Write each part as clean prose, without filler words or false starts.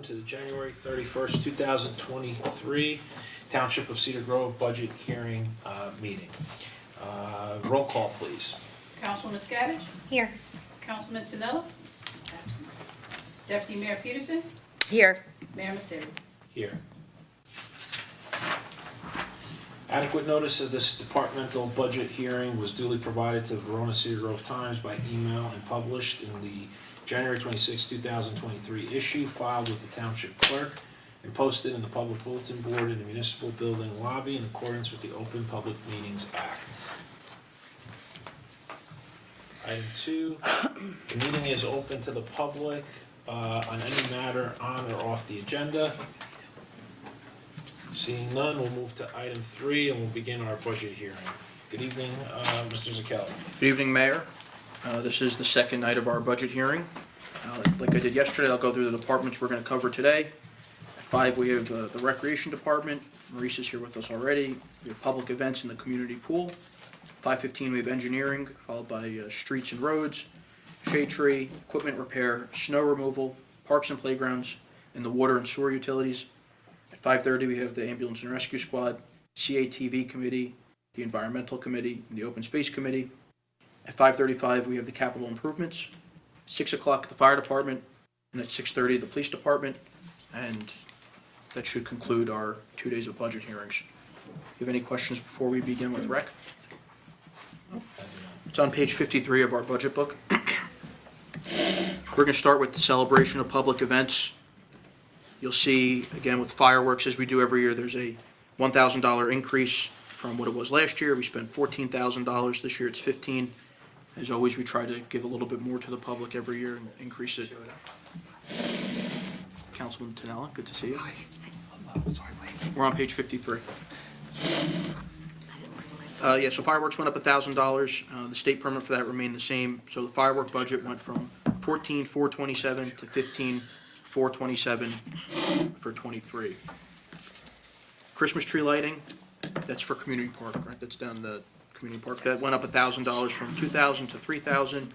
welcome to the January 31st, 2023 Township of Cedar Grove Budget Hearing Meeting. Roll call, please. Councilwoman Scavenge? Here. Councilman Tonello? Absent. Deputy Mayor Peterson? Here. Mayor Misery? Here. Adequate notice of this departmental budget hearing was duly provided to the Verona Cedar Grove Times by email and published in the January 26, 2023 issue filed with the Township Clerk and posted in the Public Bulletin Board in the Municipal Building lobby in accordance with the Open Public Meetings Act. Item 2, the meeting is open to the public on any matter on or off the agenda. Seeing none, we'll move to item 3 and we'll begin our budget hearing. Good evening, Mr. Zakelli. Good evening, Mayor. This is the second night of our budget hearing. Like I did yesterday, I'll go through the departments we're going to cover today. At 5, we have the Recreation Department. Maurice is here with us already. We have Public Events in the Community Pool. 5:15, we have Engineering, followed by Streets and Roads, Shade Tree, Equipment Repair, Snow Removal, Parks and Playgrounds, and the Water and Sewer Utilities. At 5:30, we have the Ambulance and Rescue Squad, CATV Committee, the Environmental Committee, and the Open Space Committee. At 5:35, we have the Capital Improvements. 6 o'clock, the Fire Department, and at 6:30, the Police Department. And that should conclude our 2 days of budget hearings. Do you have any questions before we begin with Rec? It's on page 53 of our budget book. We're going to start with the celebration of public events. You'll see, again, with fireworks, as we do every year, there's a $1,000 increase from what it was last year. We spent $14,000. This year it's $15,000. As always, we try to give a little bit more to the public every year and increase it. Councilman Tonella, good to see you. Hi. Hello. Sorry, wait. We're on page 53. So fireworks went up $1,000. The state permit for that remained the same. So the firework budget went from $14,427 to $15,427 for 23. Christmas tree lighting, that's for Community Park, right? That's down the Community Park. That went up $1,000 from $2,000 to $3,000.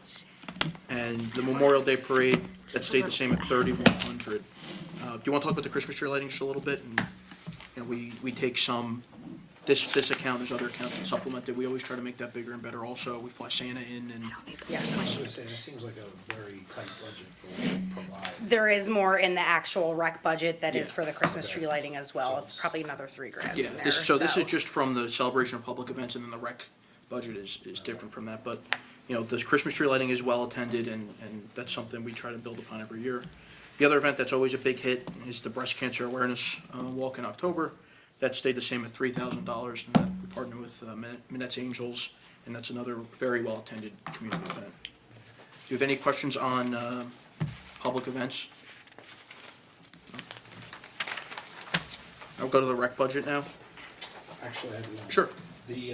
And the Memorial Day Parade, that stayed the same at $3,100. Do you want to talk about the Christmas tree lighting just a little bit? And we take some. This account, there's other accounts that supplement it. We always try to make that bigger and better also. We fly Santa in and. Yes. I was going to say, this seems like a very tight budget for what we provide. There is more in the actual rec budget that is Yeah. for the Christmas Okay. tree lighting as well. So It's probably another $3,000 Yeah, in there. this is just from the celebration of public events, and then the rec budget is different from that. But, the Christmas tree lighting is well attended, and that's something we try to build upon every year. The other event that's always a big hit is the Breast Cancer Awareness Walk in October. That stayed the same at $3,000, and that we partner with Minette's Angels, and that's another very well-attended community event. Do you have any questions on public events? I'll go to the rec budget now. Actually, I have one. Sure. The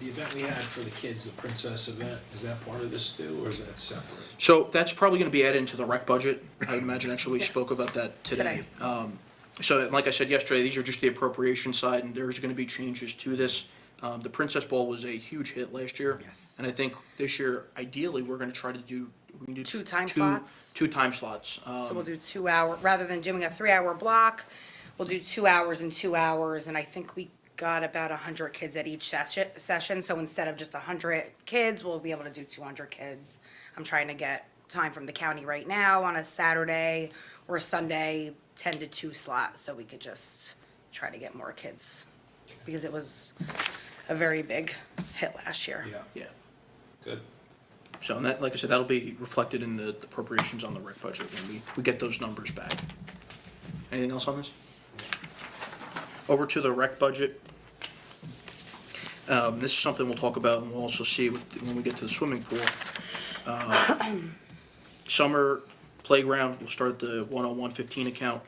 event we had for the kids, the Princess event, is that part of this too, or is that separate? So that's probably going to be added into the rec budget. I would imagine, actually, we Yes. spoke about that today. Today. So like I said yesterday, these are just the appropriation side, and there's going to be changes to this. The Princess Ball was a huge hit last year. Yes. And I think this year, ideally, we're going to try to do, we can do Two time slots. 2 time slots. So we'll do 2 hour, rather than doing a 3-hour block, we'll do 2 hours and 2 hours. And I think we got about 100 kids at each session. So instead of just 100 kids, we'll be able to do 200 kids. I'm trying to get time from the county right now on a Saturday or a Sunday, 10 to 2 slot, so we could just try to get more kids, because it was a very big hit last year. Yeah. Good. So, and that, like I said, that'll be reflected in the appropriations on the rec budget when we get those numbers back. Anything else on this? Over to the rec budget. This is something we'll talk about, and we'll also see when we get to the swimming pool. Summer playground, we'll start at the 10115 account.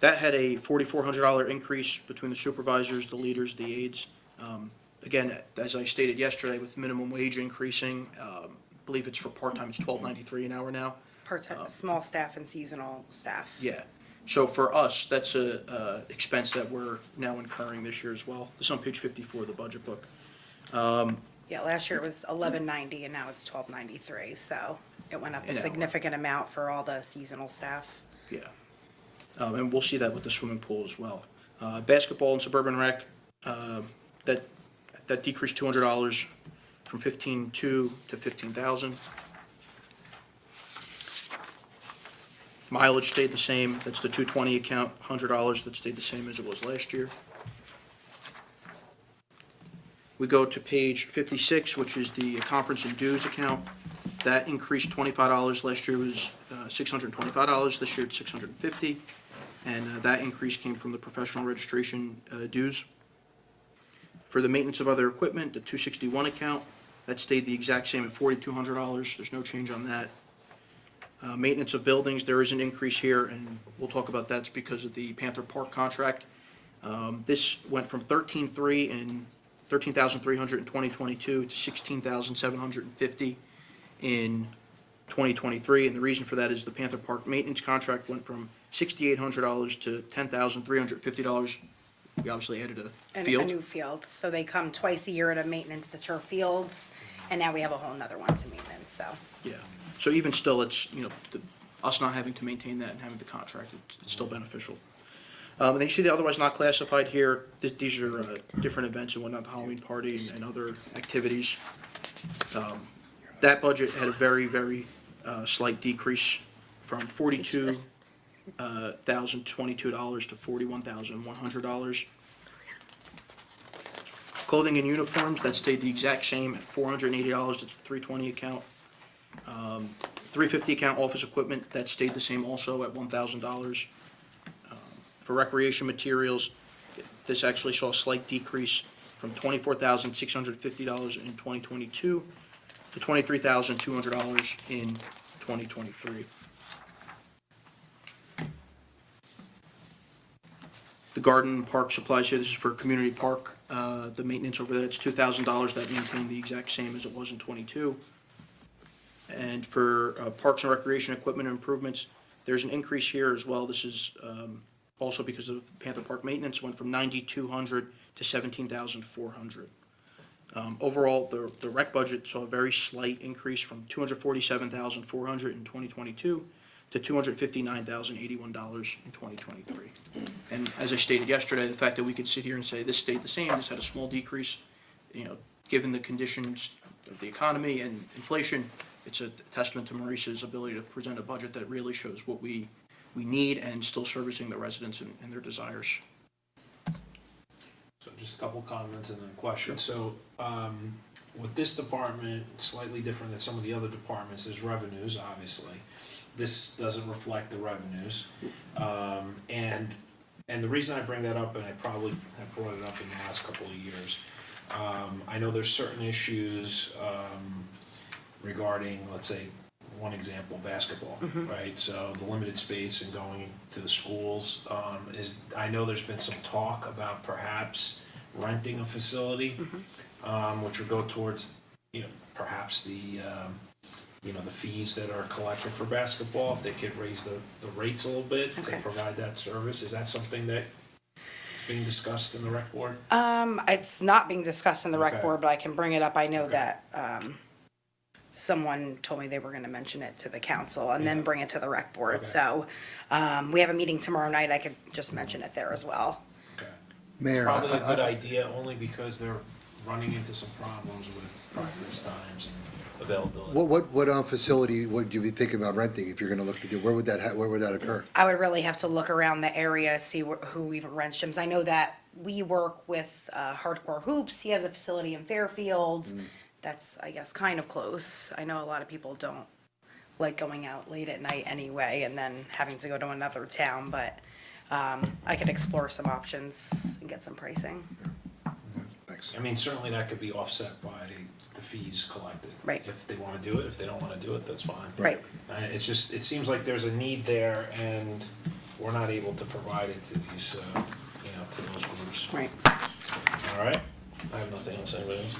That had a $4,400 increase between the supervisors, the leaders, the aides. Again, as I stated yesterday, with minimum wage increasing, I believe it's for part-time, it's $12.93 an hour now. Part-time, small staff and seasonal staff. Yeah. So for us, that's a expense that we're now incurring this year as well. This is on page 54 of the budget book. Yeah, last year it was $11.90 and now it's $12.93, so it went up a An hour. significant amount for all the seasonal staff. Yeah. And we'll see that with the swimming pool as well. Basketball and suburban rec, that decreased $200 from 15,200 to 15,000. Mileage stayed the same, that's the 220 account, $100, that stayed the same as it was last year. We go to page 56, which is the conference and dues account. That increased $25, last year was $625, this year it's $650. And that increase came from the professional registration dues. For the maintenance of other equipment, the 261 account, that stayed the exact same at $4,200, there's no change on that. Maintenance of buildings, there is an increase here, and we'll talk about that's because of the Panther Park contract. This went from $13,300 in 2022 to $16,750 in 2023, and the reason for that is the Panther Park maintenance contract went from $6,800 to $10,350. We obviously added a And field. a new field, so they come twice a year to maintenance the turf fields, and now we have a whole nother one to maintenance, so. Yeah, so even still, it's, us not having to maintain that and having the contract, it's still beneficial. And then you see the otherwise not classified here, these are different events and whatnot, the Halloween party and other activities. That budget had a very, very slight decrease from $42,022 to $41,100. Clothing and uniforms, that stayed the exact same at $480, it's the 320 account. 350 account office equipment, that stayed the same also at $1,000. For recreation materials, this actually saw a slight decrease from $24,650 in 2022 to $23,200 in 2023. The garden park supplies here, this is for community park, the maintenance over there, it's $2,000, that maintained the exact same as it was in '22. And for parks and recreation equipment improvements, there's an increase here as well, this is also because of the Panther Park maintenance, went from $9,200 to $17,400. Overall, the rec budget saw a very slight increase from $247,400 in 2022 to $259,081 in 2023. And as I stated yesterday, the fact that we could sit here and say this stayed the same, this had a small decrease, given the conditions of the economy and inflation, it's a testament to Maurice's ability to present a budget that really shows what we need and still servicing the residents and their desires. So just a couple comments and then a question. So, with this department, slightly different than some of the other departments, is revenues, obviously. This doesn't reflect the revenues. And the reason I bring that up, and I probably have brought it up in the last couple of years, I know there's certain issues, regarding, let's say, one example, basketball, right? So the limited space and going to the schools, I know there's been some talk about perhaps renting a facility, which would go towards, perhaps the fees that are collected for basketball, if they could raise the rates a little bit to Okay. provide that service. Is that something that is being discussed in the rec board? It's not being discussed in the rec Okay. board, but I can bring it up. I know Okay. that, someone told me they were gonna mention it to the council and then Yeah. bring it to the rec board. Okay. So, we have a meeting tomorrow night. I could just mention it there as well. Okay. Mayor, Probably a good idea, only because they're running into some problems with practice times and availability. what facility would you be thinking about renting if you're gonna look to do, where would that occur? I would really have to look around the area, see who even rents gyms. I know that we work with Hardcore Hoops. He has a facility in Fairfield. That's, I guess, kind of close. I know a lot of people don't like going out late at night anyway and then having to go to another town, but I could explore some options and get some pricing. Thanks. I mean, certainly that could be offset by the fees collected. Right. If they wanna do it, if they don't wanna do it, that's fine. Right. It's just, it seems like there's a need there and we're not able to provide it to these, to those groups. Right. All right? I have nothing else, anybody else?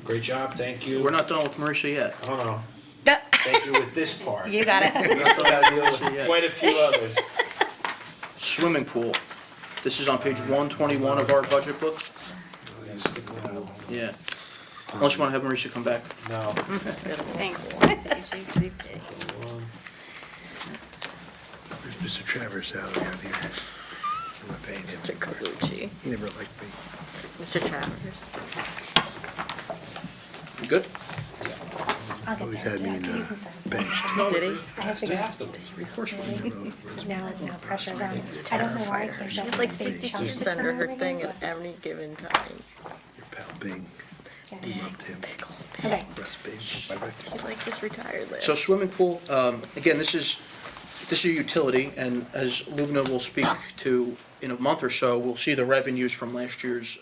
Great job, thank you. We're not done with Marisa yet. Oh, no, thank you with this part. You got it. We still gotta deal with quite a few others. Swimming pool, this is on page 121 of our budget book. Yeah. Unless you want to have Marisa come back. No. Thanks. Mr. Travers' salary on here. I'm not paying him. Mr. Calucci, He never liked me. Mr. Travers. You good? Always had me in bench. Did he? I have to. Of course. Now pressure's on. I don't know why. She had like 50 kids under her thing at any given time. Your pal Bing. We loved him. Okay. Russ Bing. My rector's He's like just retired there. So swimming pool, again, this is a utility, and as Lubna will speak to in a month or so, we'll see the revenues from last year's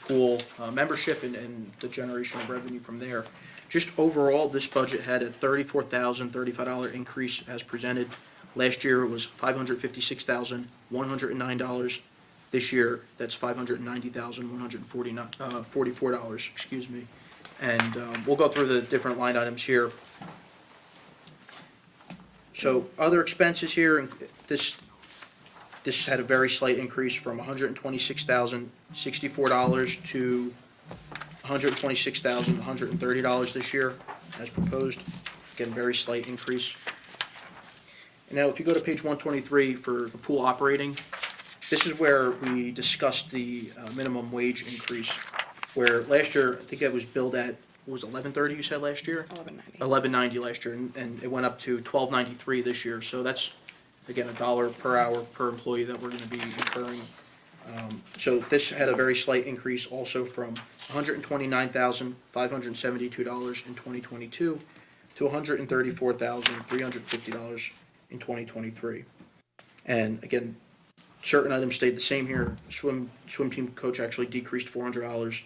pool membership and the generation of revenue from there. Just overall, this budget had a $34,035 increase as presented. Last year, it was $556,109. This year, that's $590,144, excuse me. And we'll go through the different line items here. So other expenses here, this had a very slight increase from $126,064 to $126,130 this year as proposed. Again, very slight increase. And now if you go to page 123 for the pool operating, this is where we discussed the minimum wage increase, where last year, I think it was billed at, what was it, $11.30 you said last year? $11.90 last year, and it went up to $12.93 this year. So that's, again, $1 per hour per employee that we're gonna be incurring. So this had a very slight increase also from $129,572 in 2022 to $134,350 in 2023. And again, certain items stayed the same here. Swim team coach actually decreased $400.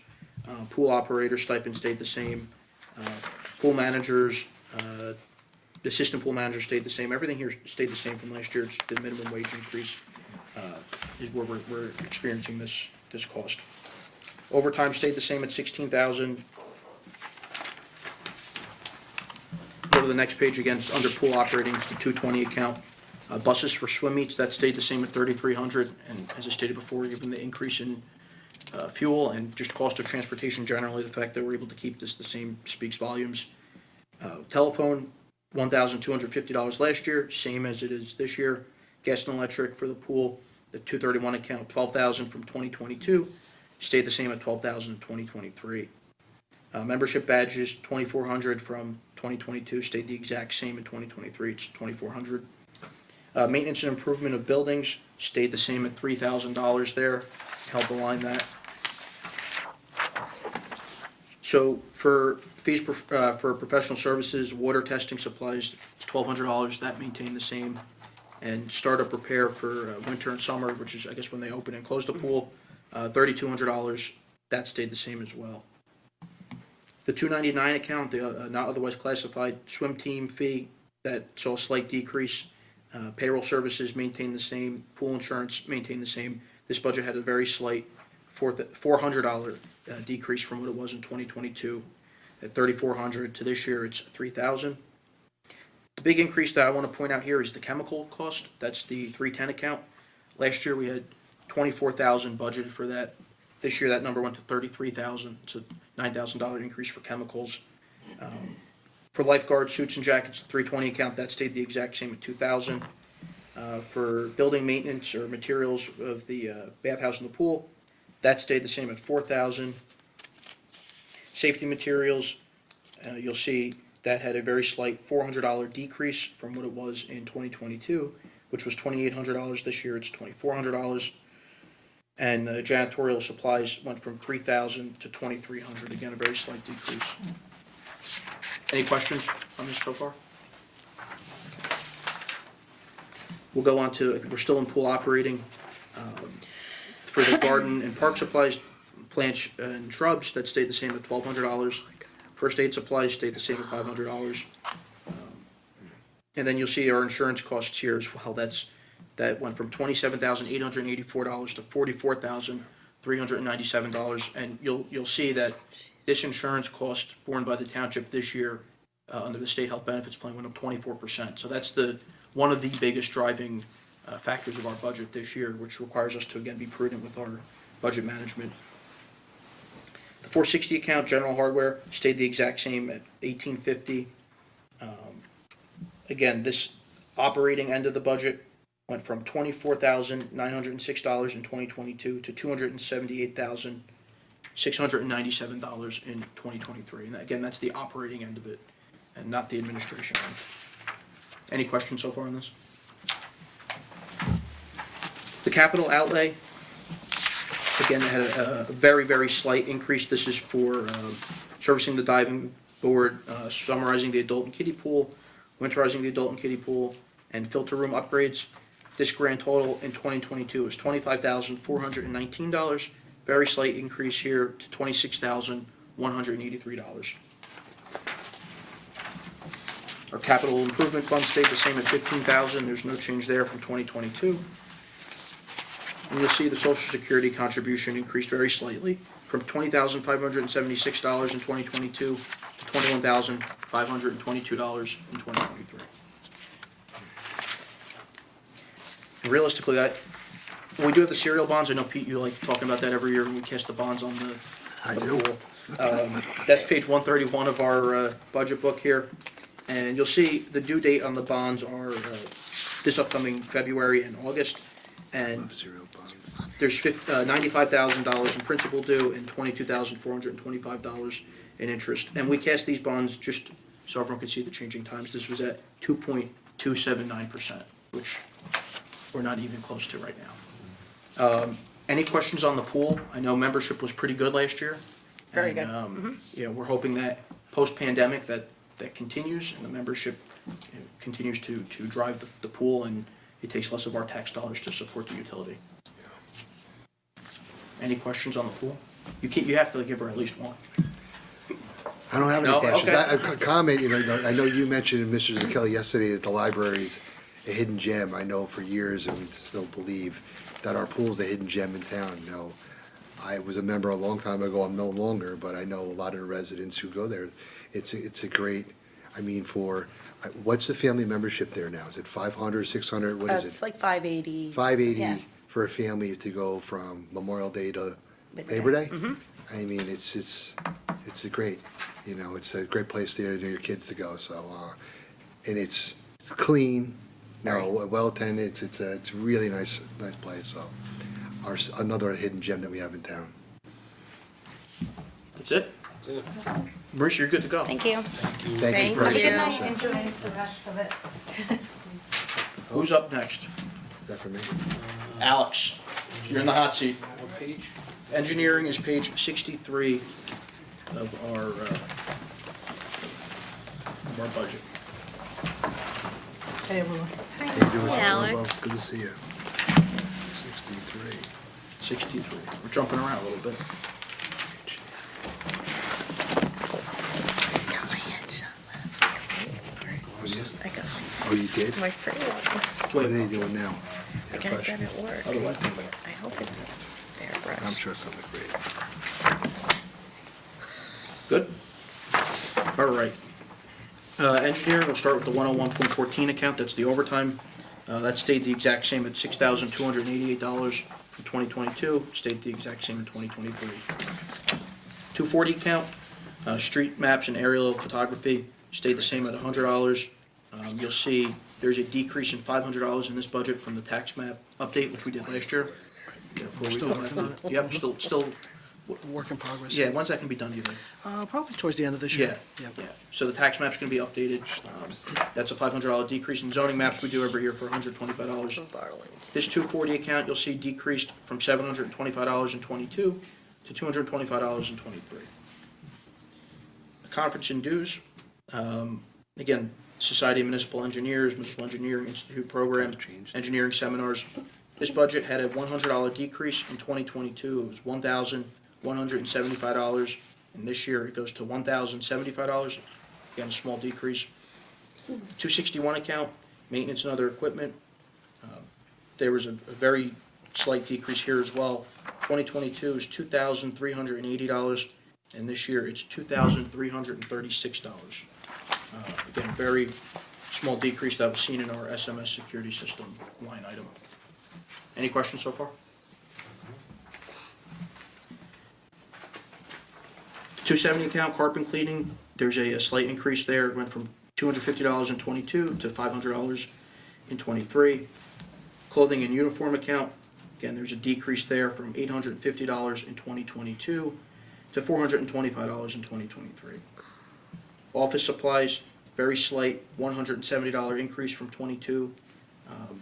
Pool operator stipend stayed the same. Pool managers, assistant pool manager stayed the same. Everything here stayed the same from last year. It's the minimum wage increase is where we're experiencing this cost. Overtime stayed the same at $16,000. Go to the next page again, it's under pool operating, it's the 220 account. Buses for swim meets, that stayed the same at $3,300, and as I stated before, given the increase in fuel and just cost of transportation generally, the fact that we're able to keep this the same speaks volumes. Telephone, $1,250 last year, same as it is this year. Gas and electric for the pool, the 231 account, $12,000 from 2022, stayed the same at $12,000 in 2023. Membership badges, $2,400 from 2022, stayed the exact same in 2023, it's $2,400. Maintenance and improvement of buildings stayed the same at $3,000 there, helped align that. So for fees for professional services, water testing supplies, it's $1,200, that maintained the same. And startup repair for winter and summer, which is I guess when they open and close the pool, $3,200, that stayed the same as well. The 299 account, the not otherwise classified swim team fee, that saw a slight decrease. Payroll services maintained the same, pool insurance maintained the same. This budget had a very slight $400 decrease from what it was in 2022 at $3,400 to this year it's $3,000. The big increase that I want to point out here is the chemical cost. That's the 310 account. Last year we had $24,000 budgeted for that. This year that number went to $33,000. It's a $9,000 increase for chemicals. For lifeguard suits and jackets, the 320 account, that stayed the exact same at $2,000. For building maintenance or materials of the bathhouse and the pool, that stayed the same at $4,000. Safety materials, you'll see that had a very slight $400 decrease from what it was in 2022, which was $2,800 this year, it's $2,400. And janitorial supplies went from $3,000 to $2,300, again, a very slight decrease. Any questions on this so far? We'll go on to, we're still in pool operating. For the garden and park supplies, plants and shrubs, that stayed the same at $1,200. First aid supplies stayed the same at $500. And then you'll see our insurance costs here as well. That went from $27,884 to $44,397. And you'll see that this insurance cost borne by the township this year under the state health benefits plan went up 24%. So that's one of the biggest driving factors of our budget this year, which requires us to again be prudent with our budget management. The 460 account, general hardware, stayed the exact same at $1,850. Again, this operating end of the budget went from $24,906 in 2022 to $278,697 in 2023. And again, that's the operating end of it and not the administration end. Any questions so far on this? The capital outlay, again, had a very, very slight increase. This is for servicing the diving board, summarizing the adult and kiddie pool, winterizing the adult and kiddie pool, and filter room upgrades. This grand total in 2022 is $25,419. Very slight increase here to $26,183. Our capital improvement fund stayed the same at $15,000. There's no change there from 2022. And you'll see the Social Security contribution increased very slightly from $20,576 in 2022 to $21,522 in 2023. And realistically, we do have the serial bonds. I know, Pete, you like talking about that every year when we cast the bonds on the pool. That's page 131 of our budget book here. And you'll see the due date on the bonds are this upcoming February and August. And there's $95,000 in principal due and $22,425 in interest. And we cast these bonds just so everyone can see the changing times. This was at 2.279%, which we're not even close to right now. Any questions on the pool? I know membership was pretty good last year. Very And, good. You know, we're hoping that post-pandemic that continues and the membership continues to drive the pool, and it takes less of our tax dollars to support the utility. Any questions on the pool? You have to give her at least one. I don't have any No? questions. Okay. A comment, I know you mentioned, Mr. Zakeli, yesterday that the library's a hidden gem. I know for years, and we still believe that our pool's a hidden gem in town. I was a member a long time ago, I'm no longer, but I know a lot of the residents who go there. It's a great, what's the family membership there now? Is it 500, 600, what is It's it? like 580. Yeah. 580 for a family to go from Memorial Day to Labor Day? Mm-hmm. It's a great, it's a great place there for your kids to go, so, and it's clean, well attended, it's a really nice place, so. Another hidden gem that we have in town. That's it? That's it. Maurice, you're good to go. Thank you. Thank you for Thank your you. service. Enjoy the rest of it. Who's up next? Is that for me? Alex, you're in the hot seat. What page? Engineering is page 63 of our budget. How you doing? Hey, Alex. Hello, good to see you. 63. 63. We're jumping around a little bit. I got my headshot last week. Oh, yeah? I got Oh, you did? my pretty one. What are they doing now? I got it done at work. How do I think? I hope it's airbrush. I'm sure it's something great. Good? All right. Engineering, we'll start with the 101.14 account, that's the overtime. That stayed the exact same at $6,288 from 2022, stayed the exact same in 2023. 240 account, street maps and aerial photography stayed the same at $100. You'll see there's a decrease in $500 in this budget from the tax map update, which we did last year. We're still working on it. Yep, still, Work in progress. yeah, when's that gonna be done, do you think? Probably towards the end of this Yeah, year. yeah. So the tax map's gonna be updated. That's a $500 decrease. In zoning maps, we do every year for $125. I'm borrowing. This 240 account, you'll see decreased from $725 in '22 to $225 in '23. The conference and dues, again, Society of Municipal Engineers, Municipal Engineering Institute Program, engineering seminars. This budget had a $100 decrease in 2022. It was $1,175, and this year it goes to $1,075. Again, a small decrease. 261 account, maintenance and other equipment. There was a very slight decrease here as well. 2022 is $2,380, and this year it's $2,336. Again, very small decrease that was seen in our SMS security system line item. Any questions so far? The 270 account, carpet cleaning, there's a slight increase there. It went from $250 in '22 to $500 in '23. Clothing and uniform account, again, there's a decrease there from $850 in 2022 to $425 in 2023. Office supplies, very slight, $170 increase from 22.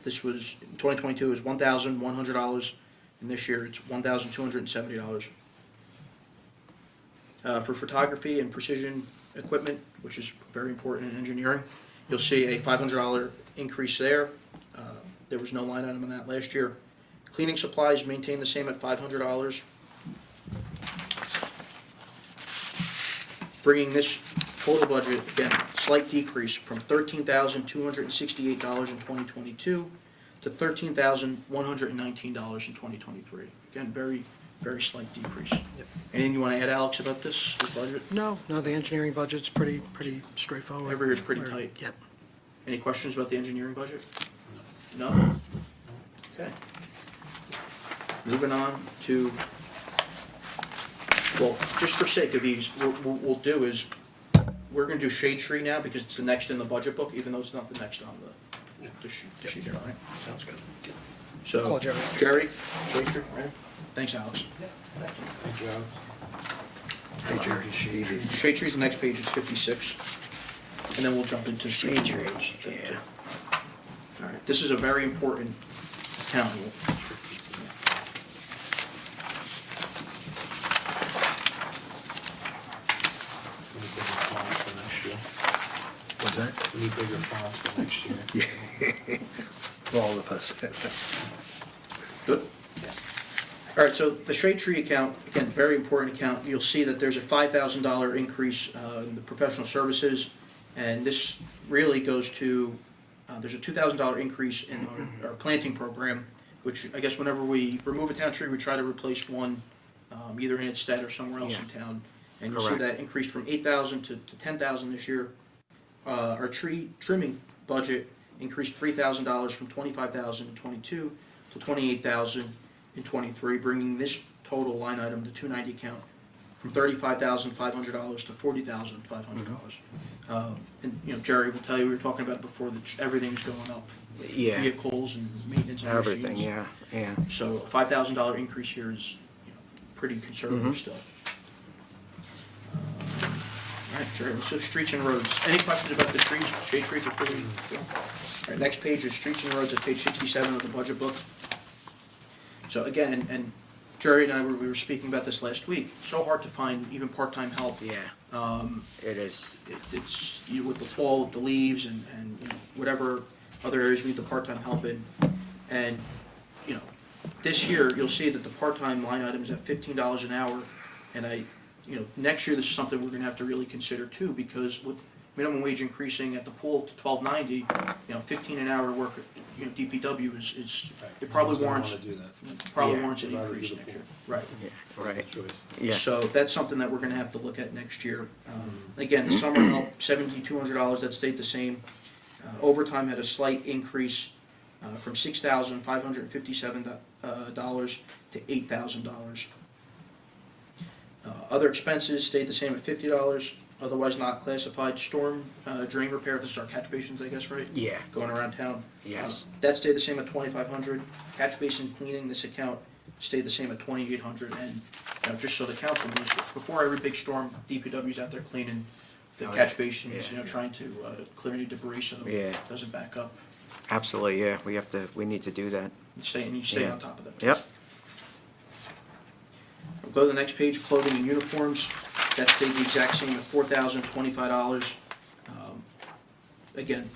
This was, in 2022 was $1,100, and this year it's $1,270. For photography and precision equipment, which is very important in engineering, you'll see a $500 increase there. There was no line item on that last year. Cleaning supplies maintained the same at $500. Bringing this total budget, again, slight decrease from $13,268 in 2022 to $13,119 in 2023. Again, very, very slight decrease. Anything you want to add, Alex, about this budget? No, the engineering budget's pretty straightforward. Every year's pretty tight. Yep. Any questions about the engineering budget? No? Okay. Moving on to, well, just for sake of ease, what we'll do is, we're gonna do shade tree now because it's the next in the budget book, even though it's not the next on the sheet here, right? Sounds good. So, Call Jerry. Jerry, shade tree, right? Thanks, Alex. Good job. Hey, Jerry, evening. Shade tree's the next page, it's 56, and then we'll jump into streets and roads. Yeah. All right, this is a very important account. We need bigger fonts for next year. What's that? We need bigger fonts for next year. For all of us. Good? All right, so the shade tree account, again, very important account. You'll see that there's a $5,000 increase in the professional services, and this really goes to, there's a $2,000 increase in our planting program, which I guess whenever we remove a town tree, we try to replace one either in its stead or somewhere else in town. And you'll see Correct. that increased from $8,000 to $10,000 this year. Our tree trimming budget increased $3,000 from $25,000 in '22 to $28,000 in '23, bringing this total line item, the 290 account, from $35,500 to $40,500. And, you know, Jerry will tell you, we were talking about before, that everything's going up. Yeah, Vehicles and maintenance of machines. everything, yeah. So a $5,000 increase here is, you know, pretty conservative still. All right, Jerry, let's do streets and roads. Any questions about the trees, shade tree before we go? All right, next page is streets and roads at page 67 of the budget book. So again, and Jerry and I we were speaking about this last week. So hard to find even part-time help. Yeah, it is. It's with the fall, with the leaves and you know, whatever other areas we need the part-time help in. And, you know, this year, you'll see that the part-time line item is at $15 an hour. And you know, next year, this is something we're gonna have to really consider too, because with minimum wage increasing at the pool to $12.90, you know, 15 an hour work, you know, DPW is, it probably Don't warrants, wanna do that. probably Yeah. warrants an Rather do increase the next year. pool. Right. Yeah, right. Choice. Yeah. So that's something that we're gonna have to look at next year. Again, summer help, $7,200, that stayed the same. Overtime had a slight increase from $6,557 to $8,000. Other expenses stayed the same at $50, otherwise not classified. Storm drain repair, this is our catch basins, I guess, right? Yeah, Going around town. yes. That stayed the same at $2,500. Catch basin cleaning, this account stayed the same at $2,800. And, you know, just so the council knows, before every big storm, DPW's out there cleaning the Oh, catch yeah. basins, Yeah, you know, yeah. trying to clear any debris so Yeah. it doesn't back up. Absolutely, yeah, we need to do that. And you stay Yeah. on top of that. Yep. We'll go to the next page, clothing and uniforms. That stayed the exact same at $4,025. Again,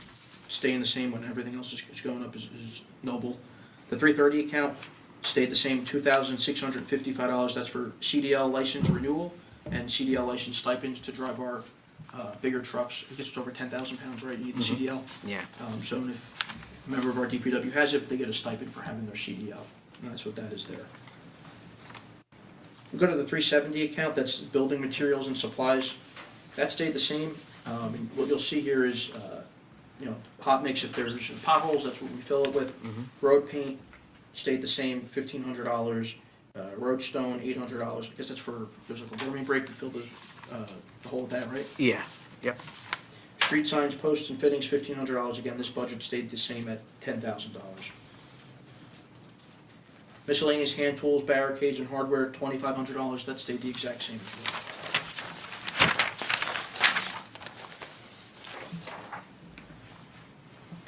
staying the same when everything else is going up is noble. The 330 account stayed the same, $2,655. That's for CDL license renewal and CDL license stipends to drive our bigger trucks. I guess it's over 10,000 pounds, right? You need the CDL. Yeah, So if a member of our DPW has it, they get a stipend for having their CDL. And that's what that is there. We go to the 370 account, that's building materials and supplies. That stayed the same. And what you'll see here is, you know, hot mix, if there's potholes, that's what we fill it with. Road paint stayed the same, $1,500. Road stone, $800. I guess that's for, if there's like a warming break, we fill the hole with that, right? yeah, yep. Street signs, posts, and fittings, $1,500. Again, this budget stayed the same at $10,000. Miscellaneous hand tools, barricades, and hardware, $2,500, that stayed the exact same as well.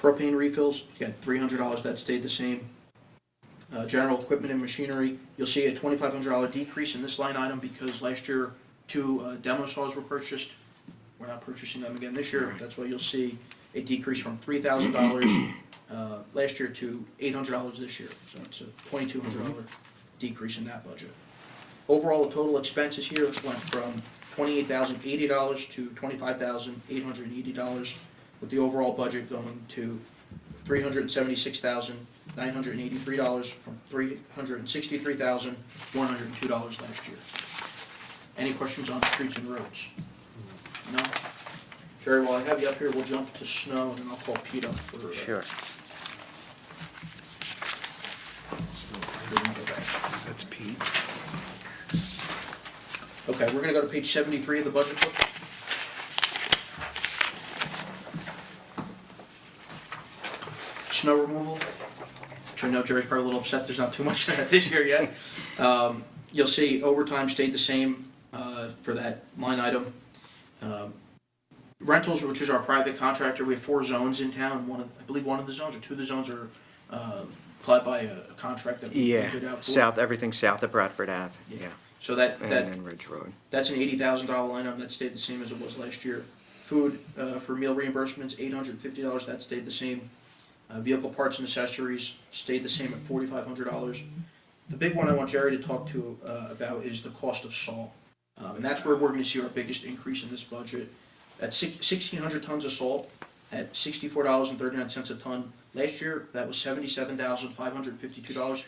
Propane refills, again, $300, that stayed the same. General equipment and machinery, you'll see a $2,500 decrease in this line item because last year 2 demo saws were purchased. We're not purchasing them again this year. That's why you'll see a decrease from $3,000 last year to $800 this year. So it's a $2,200 decrease in that budget. Overall, the total expenses here went from $28,080 to $25,880, with the overall budget going to $376,983 from $363,102 last year. Any questions on streets and roads? No? Jerry, while I have you up here, we'll jump to snow, and then I'll call Pete up for... Sure. That's Pete. Okay, we're gonna go to page 73 of the budget book. Snow removal, which I know Jerry's probably a little upset there's not too much of that this year yet. You'll see overtime stayed the same for that line item. Rentals, which is our private contractor, we have 4 zones in town. I believe one of the zones or 2 of the zones are applied by a contract that we Yeah, bid out for. everything south of Bradford Ave, yeah, So that and then Ridge Road. That's an $80,000 line item, that stayed the same as it was last year. Food, for meal reimbursements, $850, that stayed the same. Vehicle parts and accessories stayed the same at $4,500. The big one I want Jerry to talk to about is the cost of salt. And that's where we're gonna see our biggest increase in this budget. At 1,600 tons of salt, at $64.39 a ton. Last year, that was $77,552.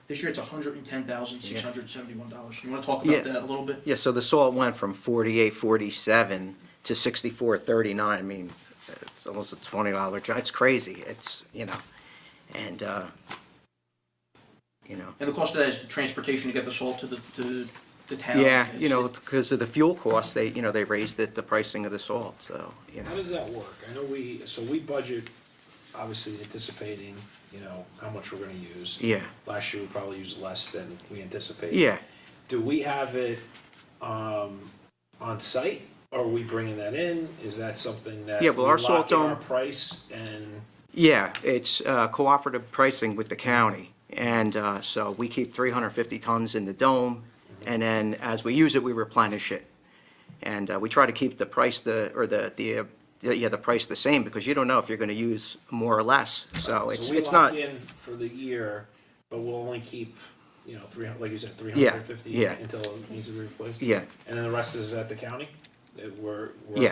This year, it's $110,671. You wanna talk Yeah. about that a little bit? Yeah, so the salt went from 48.47 to 64.39. I mean, it's almost a $20 jump. It's crazy. It's, and, And the cost of that is transportation to get the salt to the town. yeah, It's- because of the fuel costs, they raised the pricing of the salt, so, How does that work? I know we budget, obviously anticipating, how much we're gonna use. Yeah, Last year, we probably used less than we anticipated. yeah. Do we have it, on site? Or are we bringing that in? Is that something that? Yeah, well, our salt We lock in dome- our price and, Yeah, it's cooperative pricing with the county, and so we keep 350 tons in the dome, and then as we use it, we replenish it. And we try to keep the price the price the same, because you don't know if you're gonna use more or less, so it's not. we lock in for the year, but we'll only keep, 300, like you said, 350 yeah. until it needs to be replaced? Yeah, And then the rest is at the county? Yeah.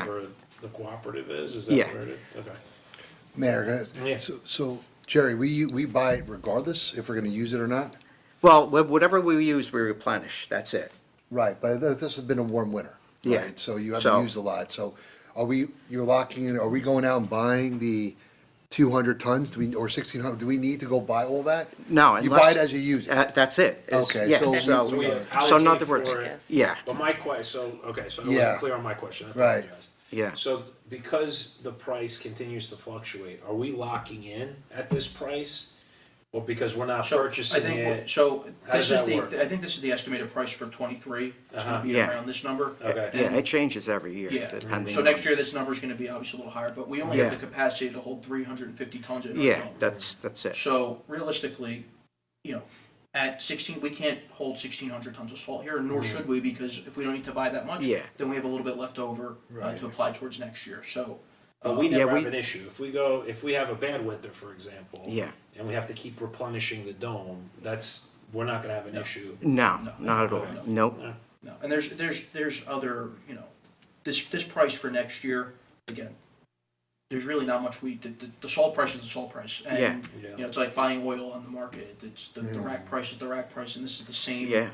Wherever the cooperative is that Yeah. where it is? Okay. Mayor, Yeah. so Jerry, we buy it regardless if we're gonna use it or not? well, whatever we use, we replenish, that's it. Right, but this has been a warm winter, Yeah. right? So you So- haven't used a lot, so you're locking in, are we going out and buying the 200 tons, or 1,600, do we need to go buy all that? No, You buy it unless- as you use it? That's it. It's- Okay, yeah, so- So we So in allocate other words, for it. yeah, But my so I Yeah. wasn't clear on my question, I Right. apologize. yeah. So because the price continues to fluctuate, are we locking in at this price? Or because we're not So, purchasing it? So, How does that work? I think this is the estimated price for '23, it's gonna be Yeah. around this number. Okay. Yeah, it changes every year, Yeah, depending so on. next year, this number's gonna be obviously a little higher, but we only have Yeah. the capacity to hold 350 tons in our Yeah, dome. that's it. So realistically, at 16, we can't hold 1,600 tons of salt here, nor should we, because if we don't need to buy that much, Yeah. then we have a little bit left over Right. to apply towards next year, so. But we Yeah, never we- have an issue. If we have a bad winter, for example. Yeah. And we have to keep replenishing the dome, we're not gonna have an issue. No, No. not at all. Okay. Nope. No, and there's other, this price for next year, again, there's really not much the salt price is the salt price. And, Yeah. it's like buying oil on the market, it's the rack price is the rack price, and this is the same. Yeah.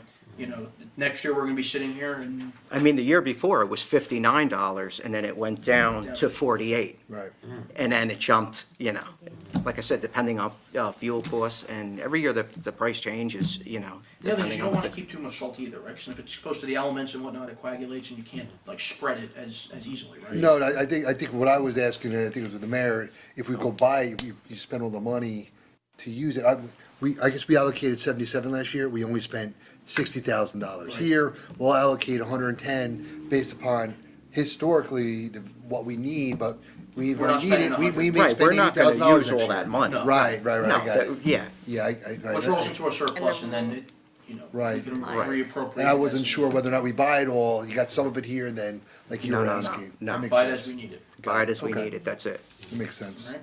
Next year, we're gonna be sitting here and, I mean, the year before, it was $59, and then it went down to 48. Right. And then it jumped, like I said, depending on fuel costs, and every year the price changes, the other thing is depending you on don't what wanna the. keep too much salt either, right? Because if it's exposed to the elements and whatnot, it coagulates and you can't like spread it as easily, right? No, I think what I was asking, and I think it was with the mayor, if we go buy, you spend all the money to use it, I guess we allocated 77 last year, we only spent $60,000. Here, we'll allocate 110 based upon historically what we need, but we We're not spending may Right, spend we're not gonna $80,000 use all next that year. money. No. Right, No, I got it. yeah, Yeah, Which rolls into a surplus and then it, we Right. can Right. reappropriate. and I wasn't as sure whether or not we buy it all, you got some of it here and then, like you No, were no, no, asking. no. That makes Buy it as we sense. need it. buy it as we Okay. need it, that's it. That makes sense. Alright.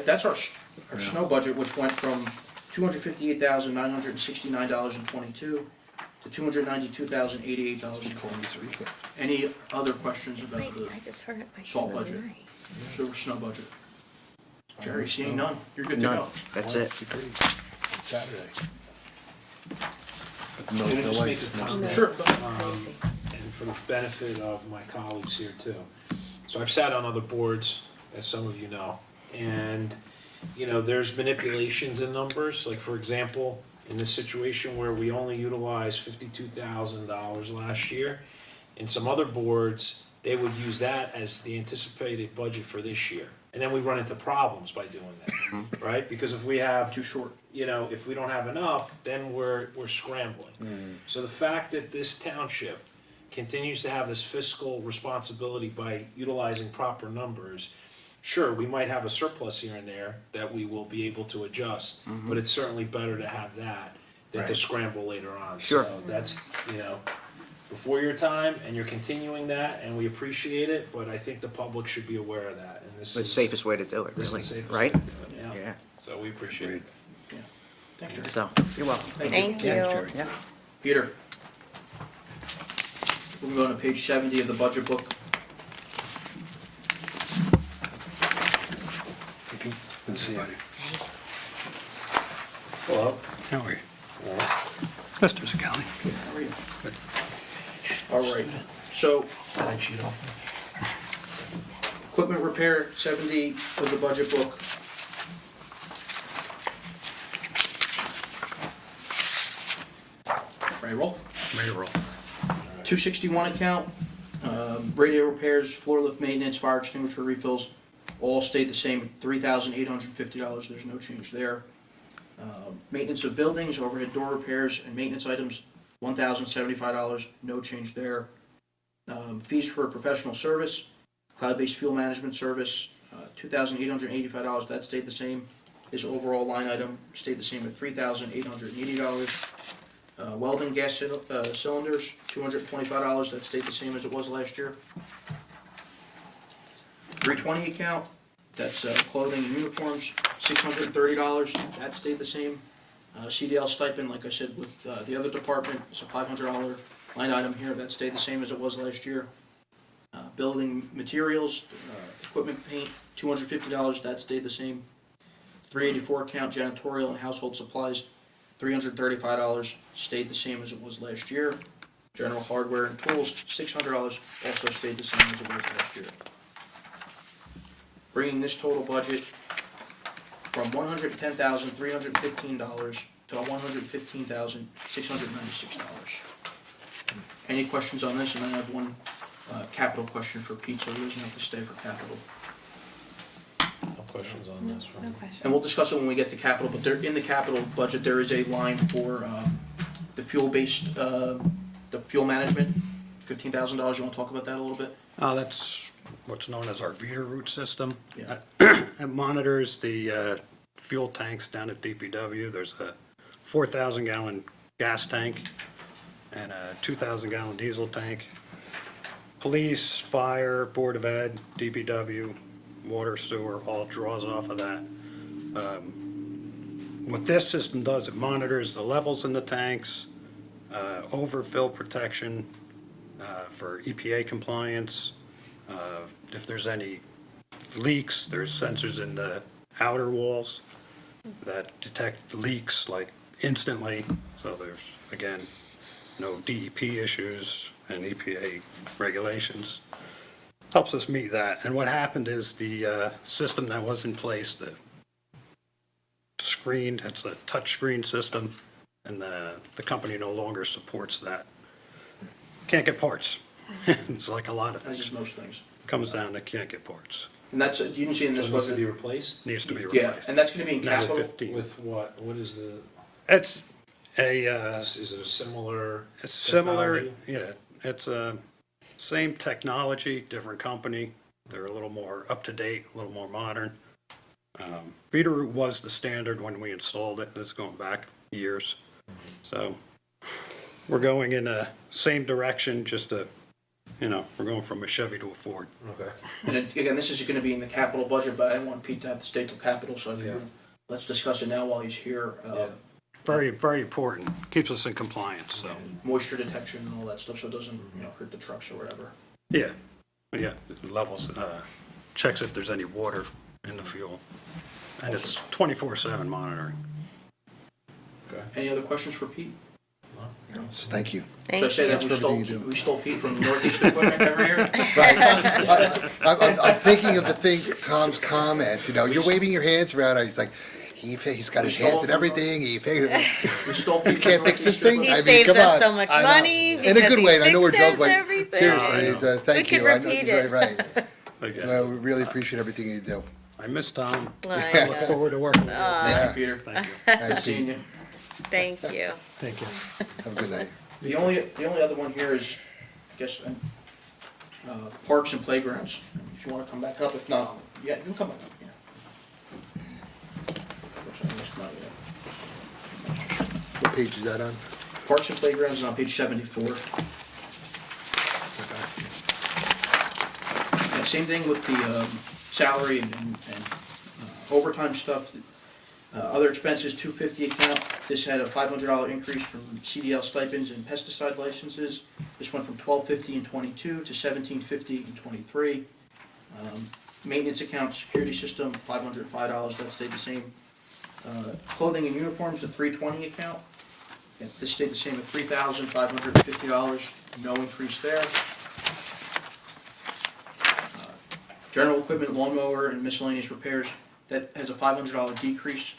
That's our snow budget, which went from $258,969.22 to $292,088.20. Any other questions about Wait, the I just heard it. salt budget? Snow budget? Jerry, seeing none, you're good to None, go. that's it. Agreed. It's Saturday. But no, Can I no just make ice, a no comment? snow. Sure. And for the benefit of my colleagues here too. So I've sat on other boards, as some of you know, and, there's manipulations in numbers, like for example, in this situation where we only utilized $52,000 last year, in some other boards, they would use that as the anticipated budget for this year. And then we run into problems by doing that, right? Because if we have Too short. if we don't have enough, then we're scrambling. So the fact that this township continues to have this fiscal responsibility by utilizing proper numbers, sure, we might have a surplus here and there that we will be able to adjust, but it's certainly better to have that than to Right. scramble later on. Sure. So that's, before your time, and you're continuing that, and we appreciate it, but I think the public should be aware of that, and this The is. safest way to do it, This is really, the safest right? way to do it, Yeah, So we appreciate it. Agreed. Thanks, Jerry. so, you're welcome. Thank you. Yeah, Jerry. Yeah. Peter. We're going to page 70 of the budget book. Good to see you. Hello. How are you? Mr. Zagali. How are you? All right, so Did I cheat off? equipment repair, 70 of the budget book. Ready to roll? Ready to roll. 261 account, radio repairs, floor lift maintenance, fire extinguisher refills, all stayed the same at $3,850, there's no change there. Maintenance of buildings, overhead door repairs and maintenance items, $1,075, no change there. Fees for professional service, cloud-based fuel management service, $2,885, that stayed the same. His overall line item stayed the same at $3,880. Welding gas cylinders, $225, that stayed the same as it was last year. 320 account, that's clothing and uniforms, $630, that stayed the same. CDL stipend, like I said, with the other department, it's a $500 line item here, that stayed the same as it was last year. Building materials, equipment paint, $250, that stayed the same. 384 account janitorial and household supplies, $335, stayed the same as it was last year. General hardware and tools, $600, also stayed the same as it was last year. Bringing this total budget from $110,315 to $115,696. Any questions on this? And then I have one capital question for Pete, so he doesn't have to stay for capital. No questions on this, right? No question. And we'll discuss it when we get to capital, but there, in the capital budget, there is a line for the fuel-based, the fuel management, $15,000. You wanna talk about that a little bit? That's what's known as our Vita route system. Yeah. It monitors the fuel tanks down at DPW. There's a 4,000 gallon gas tank and a 2,000 gallon diesel tank. Police, fire, Board of Ed, DPW, water, sewer, all draws off of that. What this system does, it monitors the levels in the tanks, overfill protection for EPA compliance. If there's any leaks, there's sensors in the outer walls that detect leaks like instantly. So there's, again, no DEP issues and EPA regulations. Helps us meet that. And what happened is the system that was in place, the screen, it's a touch screen system, and the company no longer supports that. Can't get parts. It's like a lot of That's things. just most things. Comes down to can't get parts. And that's, you didn't see in So this it needs to be budget? replaced? Needs to be Yeah, replaced. and that's gonna be in Negative capital. 15. With what? What is the, It's a, is it a similar? it's similar, technology? yeah, it's same technology, different company. They're a little more up-to-date, a little more modern. Veeder-Root was the standard when we installed it. This is going back years. So we're going in the same direction, just we're going from a Chevy to a Ford. Okay. And again, this is gonna be in the capital budget, but I didn't want Pete to have to stay till capital, so if Yeah. you, let's discuss it now while he's here. Yeah. Very, very important. Keeps us in compliance, so, Moisture detection and all that stuff, so it doesn't, hurt the trucks or whatever. yeah. Yeah, it levels, checks if there's any water in the fuel. And it's 24/7 monitoring. Okay. Any other questions for Pete? Just thank you. Should I Thank say you. that Thanks for everything you do. we stole Pete from Northeast Equipment every year? I'm thinking of the thing, Tom's comments, you're waving your hands around, he's like, he's got his hands in everything, We stole Pete You from can't fix this Northeast thing? He I mean, saves come us on. so much I know. money In a because good he way, and I know we're fixes joking, but everything. seriously, thank can you. I know repeat you're it. right. Again, Well, we really appreciate everything you do. I miss Tom. I Look know. forward to working with you. Thank you, Peter. Thank you. Thank Seeing you. you. Thank you. Thank you. Have a good night. The only other one here is, I guess, parks and playgrounds. If you wanna come back up, if not, yeah, you can come back up, yeah. Of course, I missed my, What page is that on? Parks and playgrounds is on page 74. Yeah, same thing with the salary and overtime stuff. Other expenses, 250 account. This had a $500 increase from CDL stipends and pesticide licenses. This went from $1250 in '22 to $1750 in '23. Maintenance account, security system, $505. That stayed the same. Clothing and uniforms, a $320 account. Yeah, this stayed the same at $3,550, no increase there. General equipment, lawnmower, and miscellaneous repairs, that has a $500 decrease.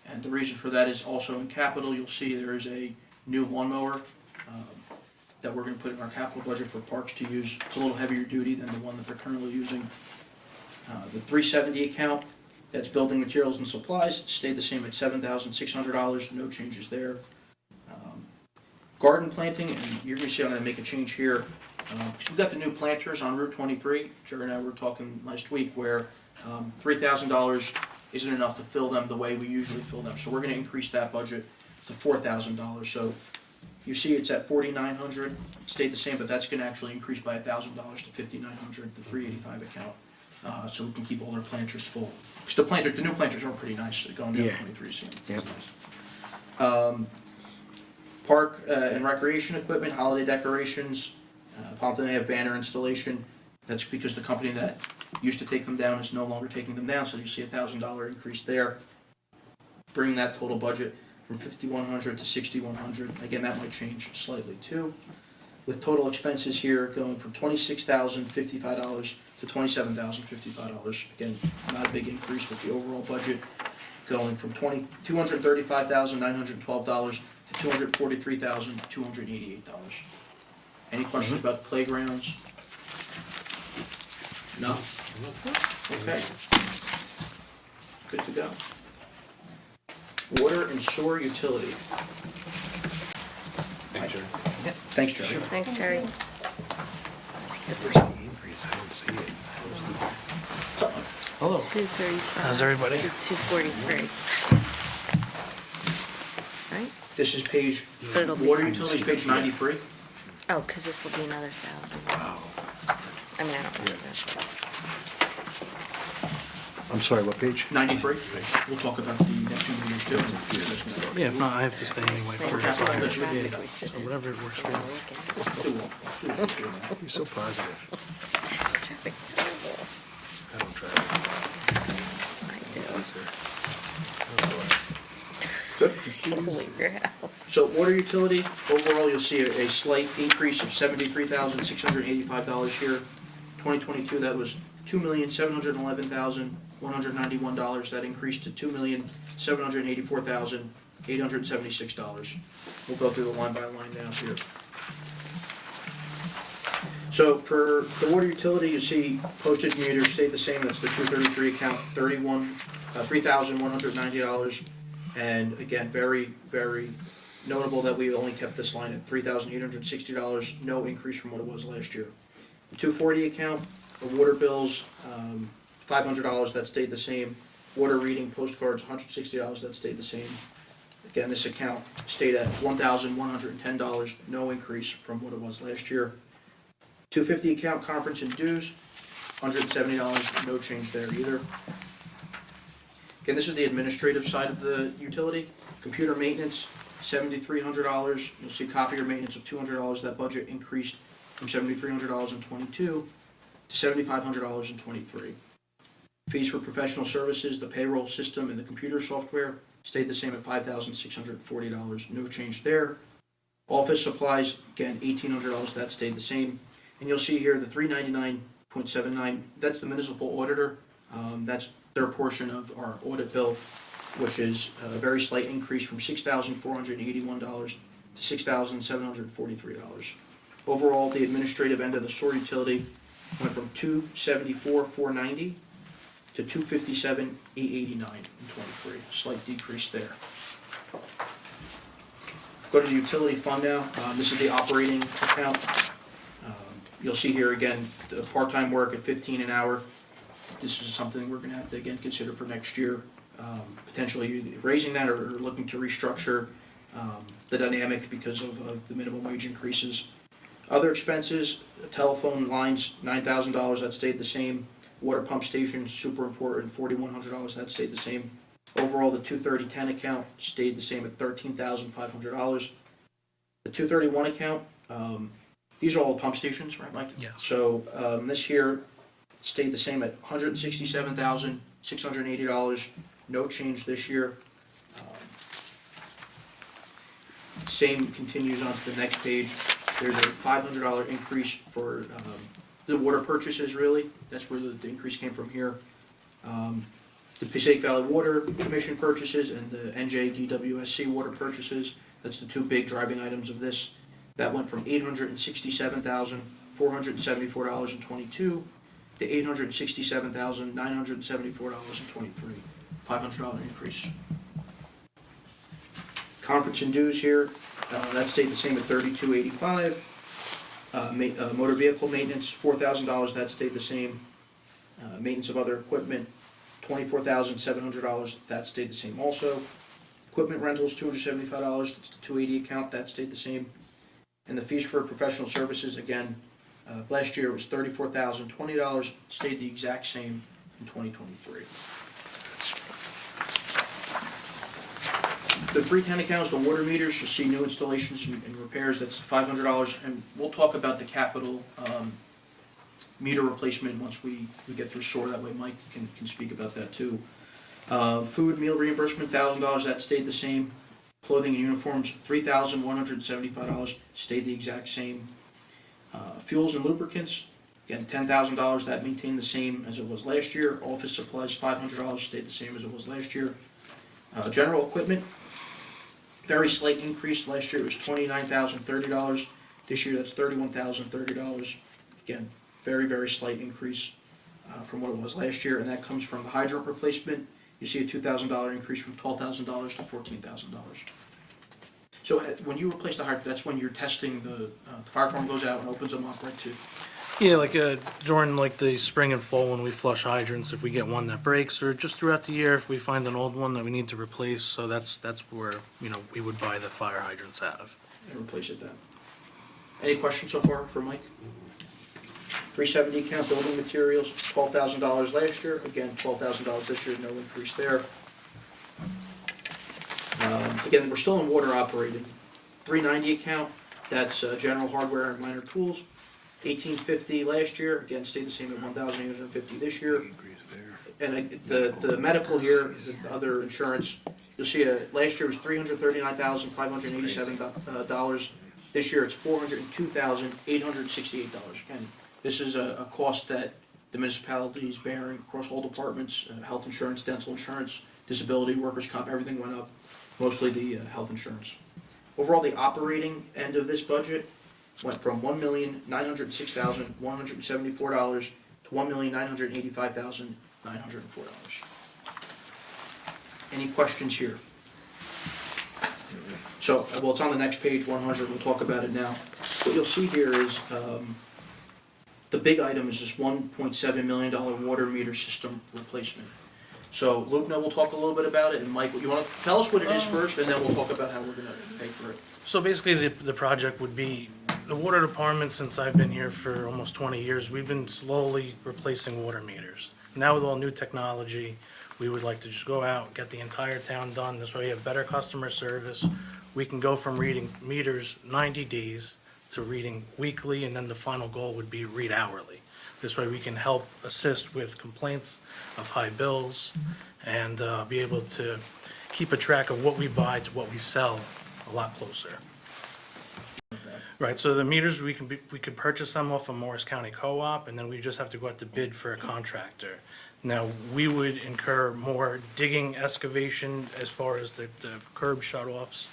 And the reason for that is also in capital, you'll see there is a new lawnmower that we're gonna put in our capital budget for parks to use. It's a little heavier duty than the one that they're currently using. The $370 account, that's building materials and supplies, stayed the same at $7,600, no changes there. Garden planting, and you're gonna see I'm gonna make a change here, because we've got the new planters on Route 23. Jerry and I were talking last week where $3,000 isn't enough to fill them the way we usually fill them. So we're gonna increase that budget to $4,000. So you see it's at $4,900, stayed the same, but that's gonna actually increase by $1,000 to $5,900, the 385 account. So we can keep all our planters full. Because the new planters are pretty nice, they're going down Yeah. 23, so Yep. it's nice. Park and recreation equipment, holiday decorations, Pompton Ave banner installation. That's because the company that used to take them down is no longer taking them down, so you see a $1,000 increase there. Bringing that total budget from $5,100 to $6,100. Again, that might change slightly too. With total expenses here going from $26,055 to $27,055. Again, not a big increase with the overall budget going from $235,912 to $243,288. Any questions about the playgrounds? No? Okay. Good to go. Water and sewer utility. Thanks, Jerry. Thanks, Jerry. Thanks, Terry. Where's the increase? I didn't see it. Hello. 235. How's everybody? To 243. Right? This is page, But it'll be- water utilities, page 93. Oh, because this will be another 1,000. Wow. I mean, I don't know that. I'm sorry, what page? 93. We'll talk about the next few meters too. Yeah, if not, I have to stay anyway But for that's why that's we're what we happy did. we sit so in. whatever it works for you. You're so positive. Traffic's terrible. I don't drive. I do. Good. Leave your house. So water utility, overall, you'll see a slight increase of $73,685 here. 2022, that was $2,711,191. That increased to $2,784,876. We'll go through the line by line down here. So for the water utility, you see postage meter stayed the same, that's the 233 account, $3,190. And again, very, very notable that we only kept this line at $3,860, no increase from what it was last year. The 240 account, the water bills, $500, that stayed the same. Water reading postcards, $160, that stayed the same. Again, this account stayed at $1,110, no increase from what it was last year. 250 account conference and dues, $170, no change there either. Again, this is the administrative side of the utility. Computer maintenance, $7,300. You'll see copier maintenance of $200. That budget increased from $7,300 in '22 to $7,500 in '23. Fees for professional services, the payroll system and the computer software stayed the same at $5,640, no change there. Office supplies, again, $1,800, that stayed the same. And you'll see here the $399.79, that's the municipal auditor. That's their portion of our audit bill, which is a very slight increase from $6,481 to $6,743. Overall, the administrative end of the sewer utility went from $274,490 to $257,889 in '23, slight decrease there. Go to the utility fund now. This is the operating account. You'll see here again, the part-time work at 15 an hour. This is something we're gonna have to again consider for next year. Potentially raising that or looking to restructure the dynamic because of the minimum wage increases. Other expenses, telephone lines, $9,000, that stayed the same. Water pump stations, super important, $4,100, that stayed the same. Overall, the 23010 account stayed the same at $13,500. The 231 account, these are all the pump stations, right, Mike? Yes. So this here stayed the same at $167,680, no change this year. Same continues on to the next page. There's a $500 increase for the water purchases, really. That's where the increase came from here. The Passaic Valley Water Commission purchases and the NJDWSC water purchases, that's the two big driving items of this. That went from $867,474.22 to $867,974.23, $500 increase. Conference and dues here, that stayed the same at $32.85. Motor vehicle maintenance, $4,000, that stayed the same. Maintenance of other equipment, $24,700, that stayed the same also. Equipment rentals, $275, that's the 280 account, that stayed the same. And the fees for professional services, again, last year it was $34,020, stayed the exact same in 2023. The 310 accounts, the water meters, you'll see new installations and repairs, that's $500, and we'll talk about the capital meter replacement once we get through SOAR, that way Mike can speak about that too. Food meal reimbursement, $1,000, that stayed the same. Clothing and uniforms, $3,175, stayed the exact same. Fuels and lubricants, again, $10,000, that maintained the same as it was last year. Office supplies, $500, stayed the same as it was last year. General equipment, very slight increase. Last year it was $29,030. This year that's $31,030. Again, very, very slight increase from what it was last year, and that comes from the hydrant replacement. You see a $2,000 increase from $12,000 to $14,000. So when you replace the hydrant, that's when you're testing the fire department goes out and opens them up, right, too? Yeah, like during like the spring and fall when we flush hydrants, if we get one that breaks, or just throughout the year if we find an old one that we need to replace, so that's where, you know, we would buy the fire hydrants out of. And replace it then. Any questions so far for Mike? 370 account building materials, $12,000 last year, again, $12,000 this year, no increase there. Again, we're still in water operating. 390 account, that's general hardware and minor tools. $1,850 last year, again, stayed the same at $1,850 this year. And the medical here, the other insurance, you'll see last year was $339,587. This year it's $402,868. Again, this is a cost that the municipality is bearing across all departments, health insurance, dental insurance, disability, workers' comp, everything went up, mostly the health insurance. Overall, the operating end of this budget went from $1,906,174 to $1,985,904. Any questions here? So, well, it's on the next page, 100, we'll talk about it now. What you'll see here is, the big item is this $1.7 million water meter system replacement. So Lubna will talk a little bit about it, and Mike, you want to tell us what it is first, and then we'll talk about how we're gonna pay for it. So basically, the project would be, the water department, since I've been here for almost 20 years, we've been slowly replacing water meters. Now with all new technology, we would like to just go out, get the entire town done. This way we have better customer service. We can go from reading meters 90 days to reading weekly, and then the final goal would be read hourly. This way we can help assist with complaints of high bills and be able to keep a track of what we buy to what we sell a lot closer. Right, so the meters, we could purchase them off of Morris County Co-op, and then we just have to go out to bid for a contractor. Now, we would incur more digging, excavation as far as the curb shut-offs.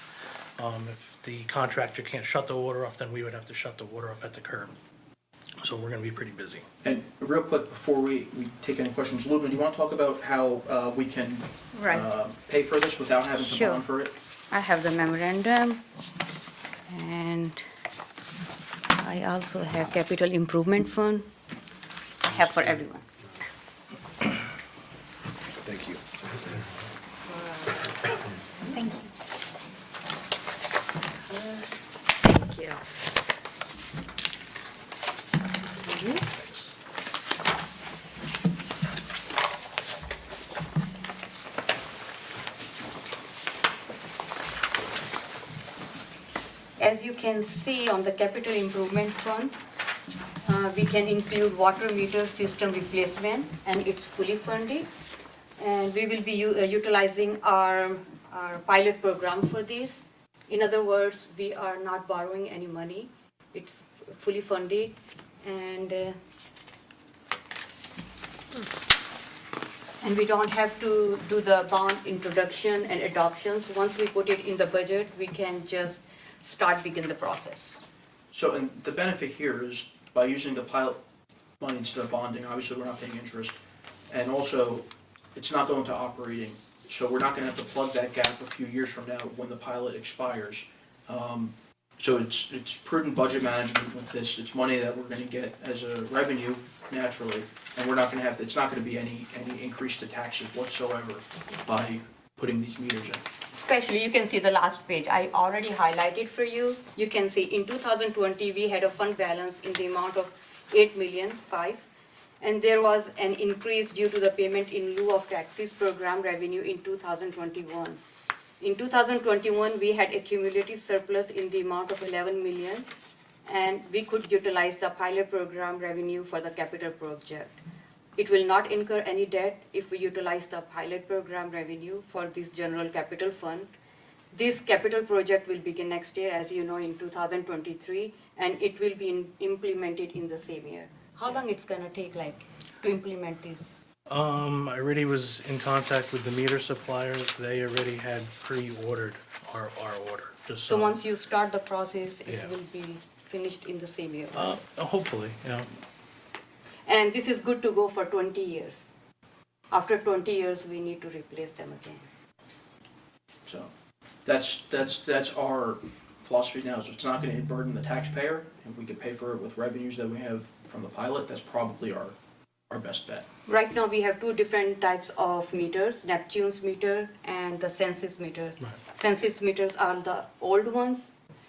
If the contractor can't shut the water off, then we would have to shut the water off at the curb. So we're gonna be pretty busy. And real quick, before we take any questions, Lubna, do you want to talk about how we can Right. pay for this without having to Sure. bond for it? I have the memorandum, and I also have capital improvement fund. I have for everyone. Thank you. Thank you. Thank you. As you can see on the capital improvement fund, we can include water meter system replacement, and it's fully funded. And we will be utilizing our pilot program for this. In other words, we are not borrowing any money. It's fully funded, and we don't have to do the bond introduction and adoptions. Once we put it in the budget, we can just begin the process. So, and the benefit here is by using the pilot money instead of bonding, obviously we're not paying interest. And also, it's not going to operating, so we're not gonna have to plug that gap a few years from now when the pilot expires. So it's prudent budget management with this. It's money that we're gonna get as a revenue naturally, and we're not gonna have, it's not gonna be any increase to taxes whatsoever by putting these meters in. Especially, you can see the last page, I already highlighted for you. You can see in 2020, we had a fund balance in the amount of 8,000,005. And there was an increase due to the payment in lieu of taxes program revenue in 2021. In 2021, we had a cumulative surplus in the amount of 11 million, and we could utilize the pilot program revenue for the capital project. It will not incur any debt if we utilize the pilot program revenue for this general capital fund. This capital project will begin next year, as you know, in 2023, and it will be implemented in the same year. How long it's gonna take, like, to implement this? I already was in contact with the meter suppliers. They already had pre-ordered our order, just So once you start the process, it Yeah. will be finished in the same year? Hopefully, yeah. And this is good to go for 20 years. After 20 years, we need to replace them again. So that's our philosophy now, is it's not gonna burden the taxpayer. If we can pay for it with revenues that we have from the pilot, that's probably our best bet. Right now, we have two different types of meters, Neptune's meter and the Census meter. Right. Census meters are the old ones,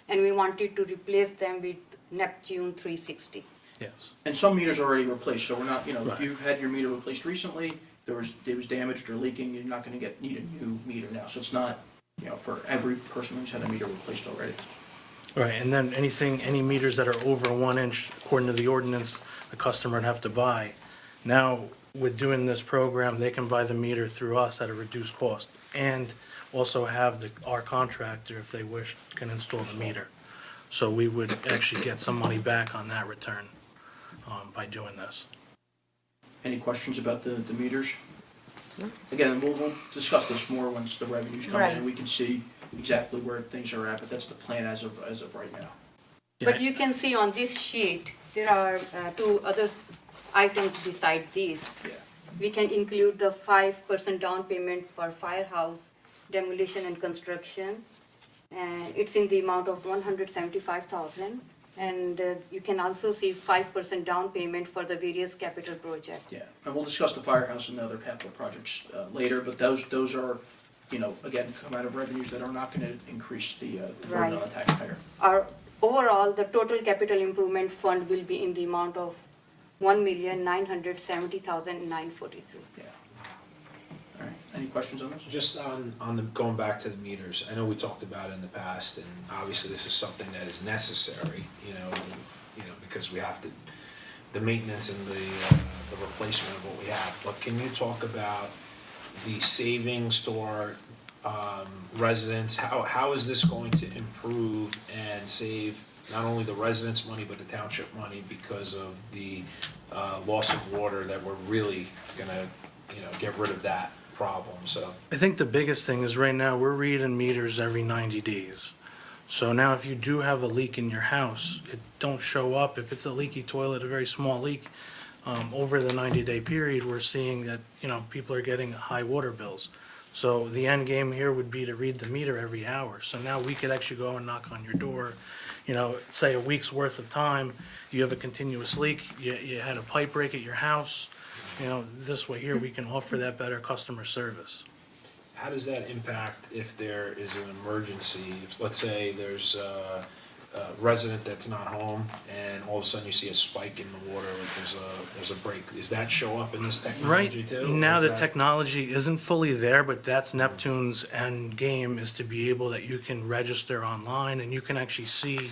and we wanted to replace them with Neptune 360. Yes. And some meters are already replaced, so we're not, if Right. you've had your meter replaced recently, it was damaged or leaking, you're not gonna need a new meter now. So it's not, for every person who's had a meter replaced already. Right, and then any meters that are over 1 inch, according to the ordinance, the customer would have to buy. Now, with doing this program, they can buy the meter through us at a reduced cost, and also have our contractor, if they wish, can install the meter. So we would actually get some money back on that return by doing this. Any questions about the meters? Again, we'll discuss this more once the revenues come in, Right. and we can see exactly where things are at, but that's the plan as of right now. But you can see on this sheet, there are two other items beside these. Yeah. We can include the 5% down payment for firehouse demolition and construction. And it's in the amount of 175,000. And you can also see 5% down payment for the various capital projects. Yeah, and we'll discuss the firehouse and the other capital projects later, but those are, you know, again, come out of revenues that are not gonna increase the burden on the taxpayer. Our overall, the total capital improvement fund will be in the amount of 1,970,943. Yeah. All right, any questions on this? Just on the, going back to the meters, I know we talked about it in the past, and obviously this is something that is necessary, you know, because we have to, the maintenance and the replacement of what we have. But can you talk about the savings to our residents? How is this going to improve and save not only the residents' money, but the township money because of the loss of water that we're really gonna, you know, get rid of that problem, so. I think the biggest thing is right now, we're reading meters every 90 days. So now if you do have a leak in your house, it don't show up. If it's a leaky toilet, a very small leak, over the 90-day period, we're seeing that, you know, people are getting high water bills. So the end game here would be to read the meter every hour. So now we could actually go and knock on your door, you know, say a week's worth of time, you have a continuous leak, you had a pipe break at your house, you know, this way here, we can offer that better customer service. How does that impact if there is an emergency? If, let's say, there's a resident that's not home, and all of a sudden you see a spike in the water, like there's a break, does that show up in this technology Right, too? now Or the is that- technology isn't fully there, but that's Neptune's end game, is to be able that you can register online and you can actually see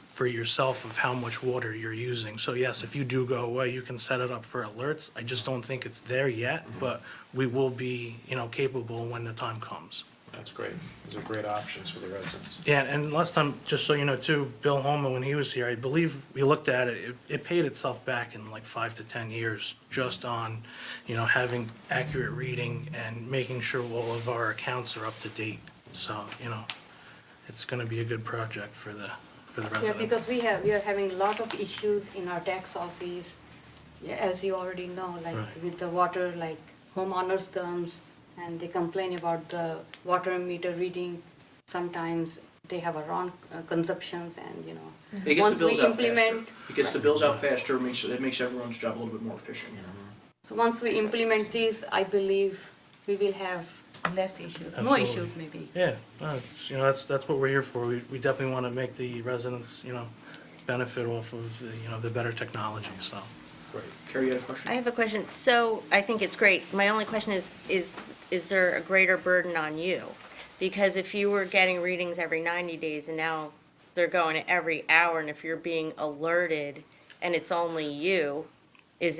for yourself of how much water you're using. So yes, if you do go away, you can set it up for alerts. I just don't think it's there yet, but we will be, you know, capable when the time comes. That's great. Those are great options for the residents. Yeah, and last time, just so you know too, Bill Holman, when he was here, I believe we looked at it, it paid itself back in like 5 to 10 years just on, you know, having accurate reading and making sure all of our accounts are up to date. So, you know, it's gonna be a good project for the residents. Yeah, because we are having a lot of issues in our tax office, yeah, as you already know, like Right. with the water, like homeowners comes and they complain about the water meter reading. Sometimes they have a wrong consumptions and, you know. It gets the once we bills out implement- faster. It gets the bills out faster, it makes everyone's job a little bit more efficient. So once we implement these, I believe we will have less issues, no Absolutely. issues maybe. Yeah, you know, that's what we're here for. We definitely want to make the residents, you know, benefit off of, you know, the better technology, so. Great. Carrie, you had a question? I have a question. So I think it's great. My only question is there a greater burden on you? Because if you were getting readings every 90 days and now they're going every hour, and if you're being alerted and it's only you, is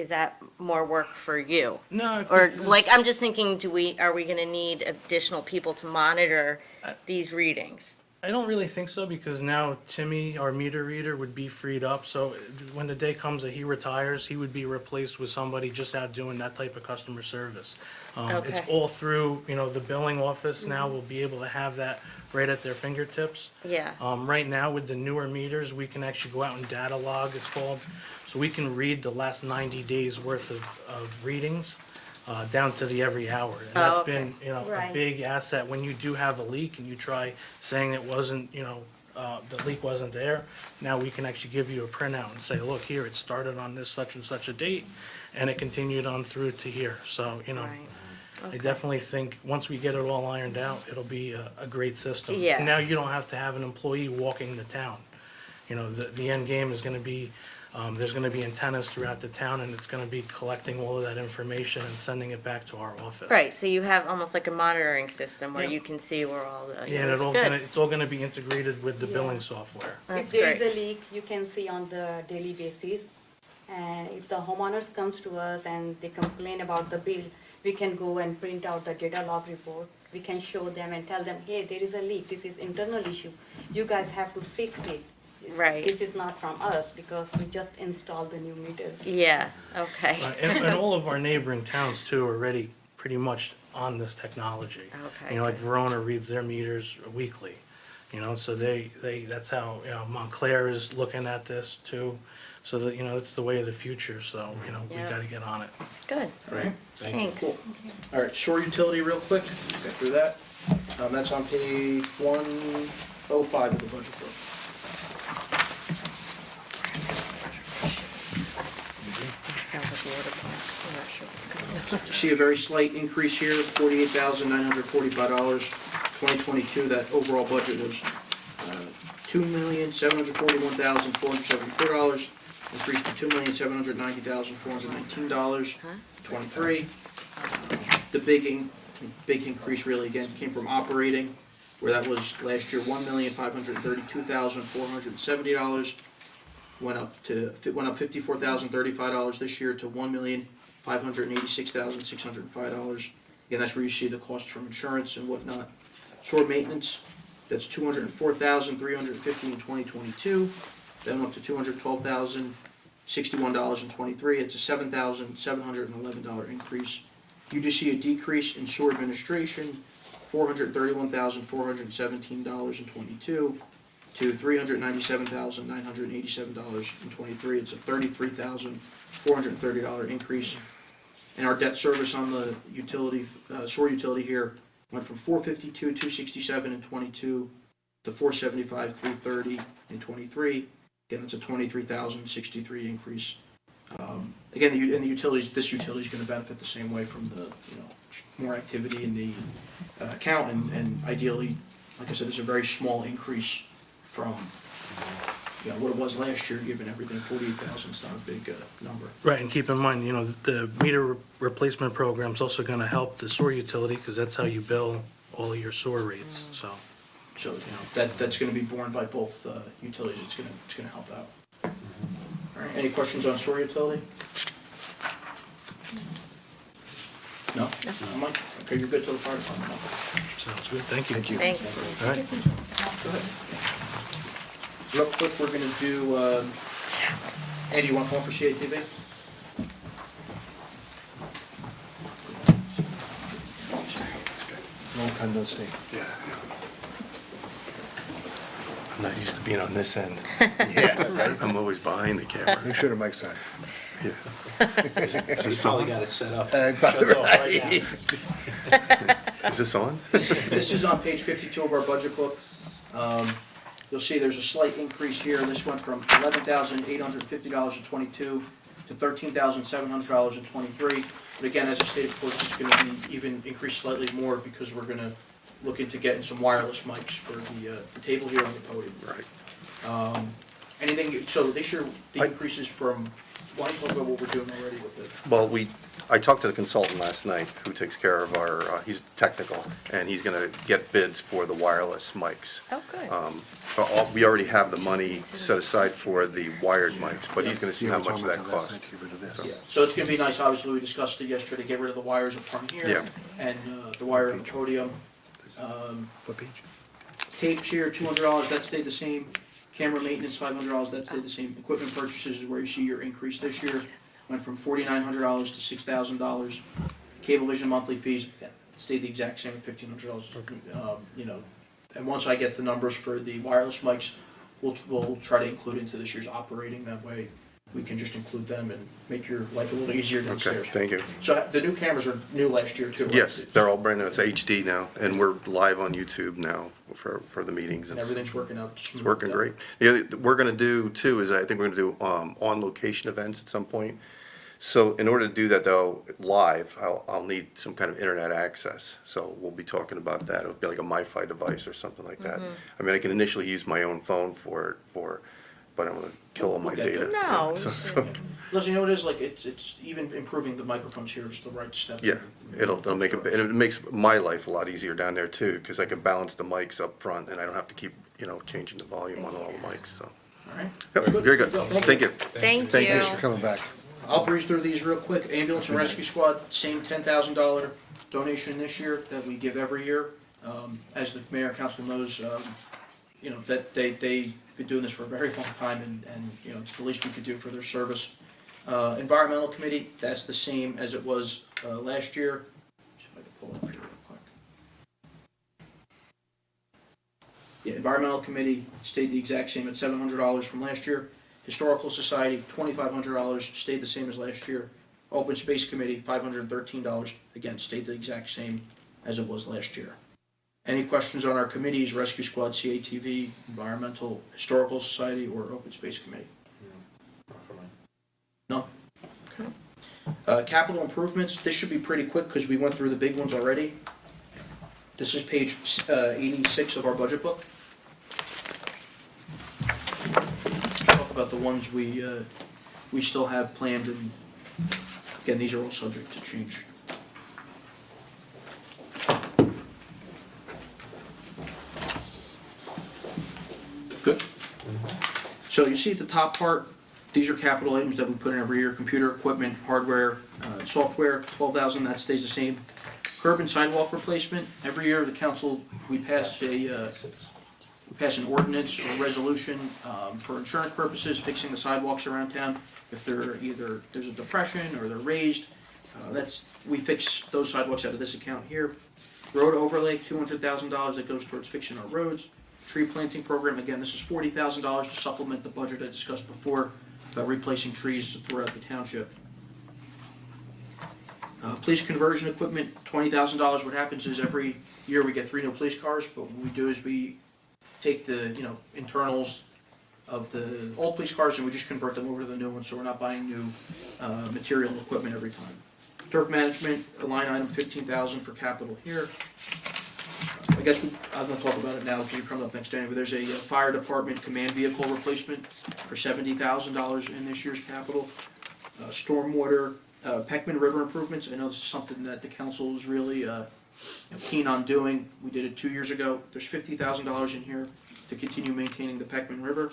that more work for you? No. Or because- like, I'm just thinking, are we gonna need additional people to monitor these readings? I don't really think so, because now Timmy, our meter reader, would be freed up, so when the day comes that he retires, he would be replaced with somebody just out doing that type of customer service. It's Okay. all through, you know, the billing office now will be able to have that right at their fingertips. Yeah. Right now, with the newer meters, we can actually go out and data log, it's called, so we can read the last 90 days worth of readings, down to the every hour. And that's okay. been, you know, a Right. big asset. When you do have a leak and you try saying it wasn't, you know, the leak wasn't there, now we can actually give you a printout and say, look, here, it started on this such and such a date, and it continued on through to here. So, you know, Right. I Okay. definitely think, once we get it all ironed out, it'll be a great system. Yeah. Now you don't have to have an employee walking the town. You know, the end game is gonna be, there's gonna be antennas throughout the town, and it's gonna be collecting all of that information and sending it back to our office. Right, so you have almost like a monitoring system where Yeah. you can see where all the, Yeah, and it's good. it's all gonna be integrated with the Yeah. billing software. That's If there is great. a leak, you can see on the daily basis. And if the homeowners comes to us and they complain about the bill, we can go and print out the data log report. We can show them and tell them, hey, there is a leak, this is internal issue. You guys have to fix it. Right. This is not from us because we just installed the new meters. Yeah, okay. And all of our neighboring towns too are already pretty much on this technology. Okay, You know, like good. Verona reads their meters weekly. So that's how, Montclair is looking at this too. So that, it's the way of the future, so, we Yeah. gotta get on it. Good, Great, thank you. thanks. Cool. All right, sewer utility real quick, get through that. That's on page 105 of the budget book. Sounds like a water plant. I'm not sure what's going on. You see a very slight increase here, $48,945. 2022, that overall budget was $2,741,474, increased to $2,790,419. 23. The big increase really again came from operating, where that was last year $1,532,470. Went up $54,035 this year to $1,586,605. Again, that's where you see the costs from insurance and whatnot. Sewer maintenance, that's $204,350 in 2022. Then went up to $212,061 in 23. It's a $7,711 increase. You do see a decrease in sewer administration, $431,417 in 22 to $397,987 in 23. It's a $33,430 increase. And our debt service on the utility, sewer utility here went from $452,267 in 22 to $475,330 in 23. Again, that's a $23,063 increase. Again, the utilities, this utility is going to benefit the same way from the more activity in the account, and ideally, like I said, there's a very small increase from what it was last year, given everything. 48,000 is not a big number. Right, and keep in mind, the meter replacement program's also gonna help the sewer utility, because that's how you bill all of your sewer rates, so. So that's going to be borne by both utilities. It's going to help out. All right. Any questions on sewer utility? No. Mike? Okay, you're good till the fire department. No? Sounds good, thank you. Thank you. Thanks. All right. Go ahead. Real quick, we're going to do. Andy, you want to call for CATV? Long time no see. Yeah. I'm not used to being on this end. Yeah, right. I'm always behind the camera. Make sure the mic's on. Yeah. You probably got it set up. Probably Shuts off right now. Is this on? This is on page 52 of our budget book. You'll see there's a slight increase here. This went from $11,850 in 22 to $13,700 in 23. But again, as I stated before, this is going to be even increased slightly more because we're going to look into getting some wireless mics for the table here on the podium. Right. Anything, so this year, the I- increase is from, why don't you talk about what we're doing already with it? Well, I talked to the consultant last night who takes care of our, he's technical, and he's gonna get bids for the wireless mics. Oh, good. But we already have the money set aside for the wired mics, but he's gonna see how Yeah, we much talked that about last night costs. to get rid of this. Yeah, so it's gonna be nice, obviously, we discussed it yesterday, get rid of the wires up front here. Yeah. And the wire on the podium. What page? Tapes here, $200, that stayed the same. Camera maintenance, $500, that stayed the same. Equipment purchases is where you see your increase this year. Went from $4,900 to $6,000. Cablevision monthly fees, stayed the exact same at $1,500. And once I get the numbers for the wireless mics, we'll try to include into this year's operating. That way, we can just include them and make your life a little easier Okay, downstairs. thank you. So the new cameras are new last year too, right? Yes, they're all brand new, it's HD now, and we're live on YouTube now for the meetings. And everything's working out smooth. It's working great. The other, we're gonna do too, is I think we're gonna do, on-location events at some point. So in order to do that though, live, I'll need some kind of internet access. So we'll be talking about that. It'll be like a MiFi device or something like that. I mean, I can initially use my own phone for, but I'm gonna kill all my We'll get data. there. No, So- you so- shouldn't. Listen, you know what it is, like, it's even improving the microphones here is the right step. Yeah, it'll make and it makes my life a lot easier down there too, because I can balance the mics up front and I don't have to keep, changing the volume on all the mics, so. All right. Yep, very good, thank you. Thank Thank you. you. Thanks for coming back. I'll breeze through these real quick. Ambulance and Rescue Squad, same $10,000 donation this year that we give every year. As the mayor and council knows, that they've been doing this for a very long time, and it's the least we could do for their service. Environmental Committee, that's the same as it was last year. See if I can pull it up here real quick. The Environmental Committee stayed the exact same at $700 from last year. Historical Society, $2,500, stayed the same as last year. Open Space Committee, $513, again, stayed the exact same as it was last year. Any questions on our committees, Rescue Squad, CATV, Environmental, Historical Society, or Open Space Committee? No? Okay. Capital improvements, this should be pretty quick because we went through the big ones already. This is page 86 of our budget book. Let's talk about the ones we still have planned, and again, these are all subject to change. Good. So you see at the top part, these are capital items that we put in every year: computer equipment, hardware, software. 12,000, that stays the same. Curb and sidewalk replacement. Every year, the council, we pass an ordinance or resolution for insurance purposes, fixing the sidewalks around town. If they're either, there's a depression or they're raised, we fix those sidewalks out of this account here. Road overlay, $200,000 that goes towards fixing our roads. Tree planting program, again, this is $40,000 to supplement the budget I discussed before about replacing trees throughout the township. Police conversion equipment, $20,000. What happens is every year we get 3 new police cars, but what we do is we take the internals of the old police cars and we just convert them over to the new ones, so we're not buying new material and equipment every time. Turf management, a line item, $15,000 for capital here. I guess I'm going to talk about it now because you're coming up next anyway. There's a fire department command vehicle replacement for $70,000 in this year's capital. Stormwater, Peckman River improvements. I know this is something that the council is really keen on doing. We did it 2 years ago. There's $50,000 in here to continue maintaining the Peckman River.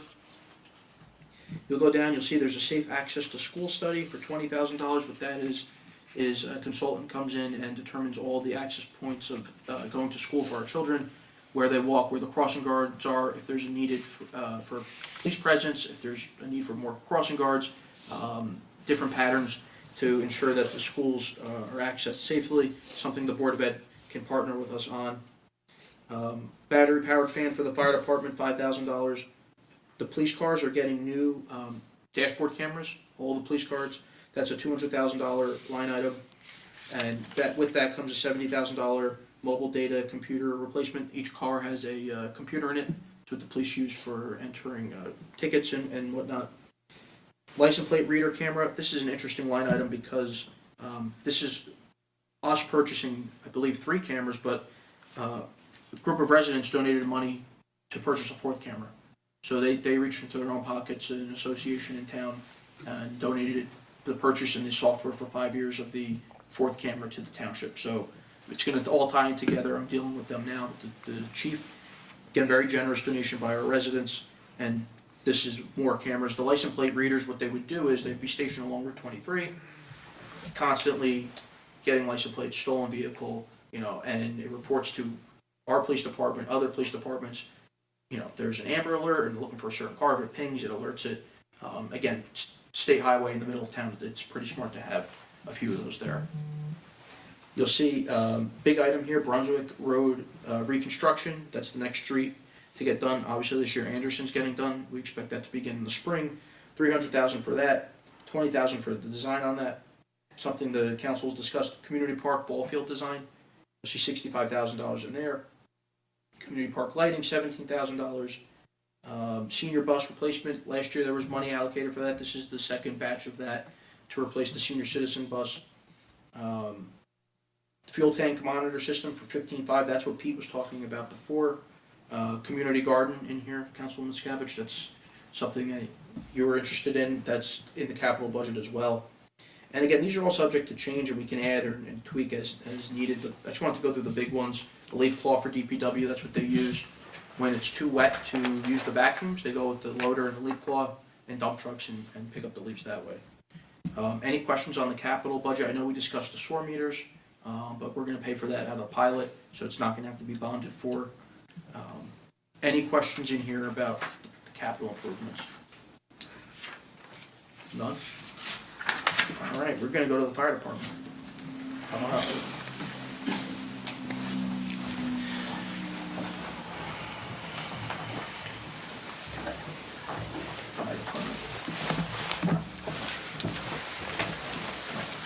You'll go down, you'll see there's a safe access to school study for $20,000. What that is a consultant comes in and determines all the access points of going to school for our children, where they walk, where the crossing guards are, if there's a needed for police presence, if there's a need for more crossing guards, different patterns to ensure that the schools are accessed safely, something the Board of Ed can partner with us on. Battery powered fan for the fire department, $5,000. The police cars are getting new dashboard cameras, all the police cars. That's a $200,000 line item, and with that comes a $70,000 mobile data computer replacement. Each car has a computer in it. It's what the police use for entering tickets and whatnot. License plate reader camera. This is an interesting line item because this is us purchasing, I believe, 3 cameras, but a group of residents donated money to purchase a 4th camera. So they reached into their own pockets, an association in town, and donated the purchase and the software for 5 years of the 4th camera to the township. So it's going to all tie in together. I'm dealing with them now. The chief, again, very generous donation by our residents, and this is more cameras. The license plate readers, what they would do is they'd be stationed along Route 23, constantly getting license plates, stolen vehicle, and it reports to our police department, other police departments. If there's an Amber Alert and looking for a certain car, if it pings, it alerts it. Again, state highway in the middle of town, it's pretty smart to have a few of those there. You'll see big item here, Brunswick Road reconstruction. That's the next street to get done. Obviously this year Anderson's getting done. We expect that to begin in the spring. $300,000 for that, $20,000 for the design on that. Something the council's discussed, community park ball field design. You'll see $65,000 in there. Community park lighting, $17,000. Senior bus replacement, last year there was money allocated for that. This is the second batch of that to replace the senior citizen bus. Fuel tank monitor system for $15,500, that's what Pete was talking about before. Community garden in here, Councilwoman Scavich, that's something that you were interested in, that's in the capital budget as well. And again, these are all subject to change and we can add and tweak as needed, but I just wanted to go through the big ones. The leaf claw for DPW, that's what they use. When it's too wet to use the vacuums, they go with the loader and the leaf claw and dump trucks and pick up the leaves that way. Any questions on the capital budget? I know we discussed the SOAR meters, but we're going to pay for that out of the pilot, so it's not going to have to be bonded for. Any questions in here about the capital improvements? None? All right, we're going to go to the fire department.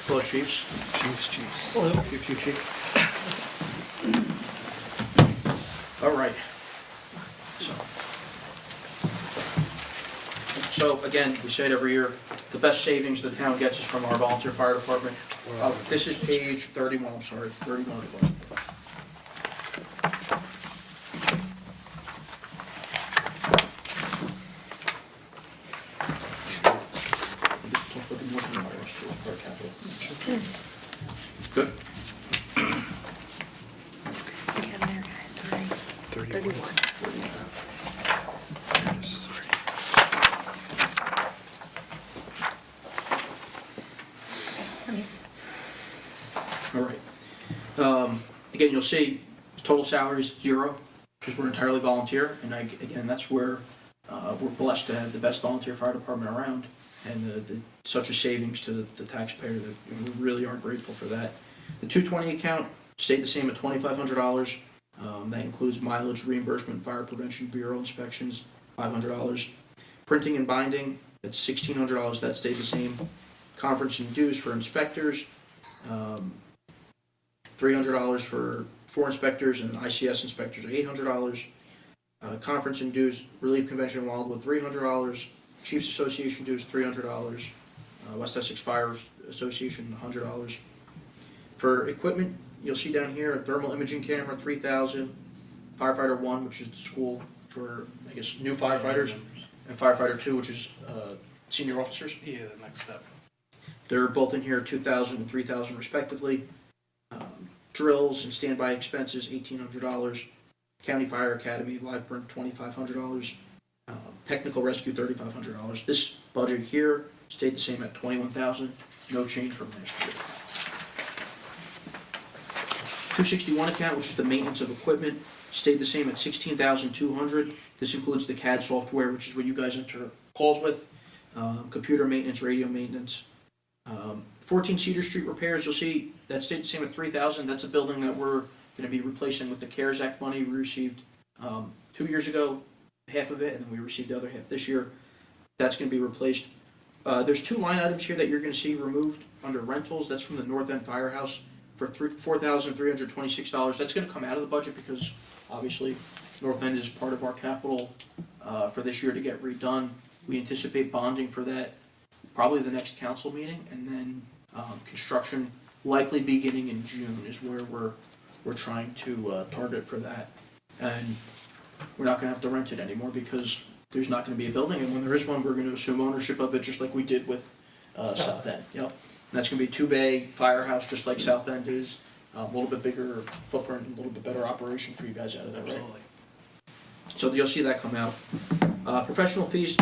Hello, chiefs. Chief. All right. So again, we say it every year, the best savings the town gets is from our volunteer fire department. This is page 31, I'm sorry, 31 of the budget. Good. Get there, guys, sorry. 31. All right. Again, you'll see total salaries, 0, because we're entirely volunteer, and again, that's where we're blessed to have the best volunteer fire department around, and such a savings to the taxpayer that we really are grateful for that. The 220 account stayed the same at $2,500. That includes mileage reimbursement, fire prevention bureau inspections, $500. Printing and binding, that's $1,600. That stayed the same. Conference and dues for inspectors, $300 for 4 inspectors, and ICS inspectors are $800. Conference and dues, Relief Convention in Wildwood, $300. Chiefs Association dues, $300. West Essex Fire Association, $100. For equipment, you'll see down here a thermal imaging camera, $3,000. Firefighter 1, which is the school for, I guess, new firefighters, and Firefighter 2, which is senior officers. Yeah, the next step. They're both in here, $2,000 and $3,000 respectively. Drills and standby expenses, $1,800. County Fire Academy, live print, $2,500. Technical rescue, $3,500. This budget here stayed the same at $21,000, no change from last year. 261 account, which is the maintenance of equipment, stayed the same at $16,200. This includes the CAD software, which is what you guys enter calls with, computer maintenance, radio maintenance. 14 Cedar Street repairs, you'll see that stayed the same at $3,000. That's a building that we're going to be replacing with the CARES Act money we received 2 years ago, half of it, and then we received the other half this year. That's going to be replaced. There's 2 line items here that you're going to see removed under rentals. That's from the North End Firehouse for $4,326. That's going to come out of the budget because obviously North End is part of our capital for this year to get redone. We anticipate bonding for that probably the next council meeting, and then construction likely beginning in June is where we're trying to target for that. And we're not going to have to rent it anymore because there's not going to be a building, and when there is one, we're going to assume ownership of it just like we did with South End. Yep. And that's going to be 2-bay firehouse just like South End is, a little bit bigger footprint, a little bit better operation for you guys out of there, right? Absolutely. So you'll see that come out. Professional fees,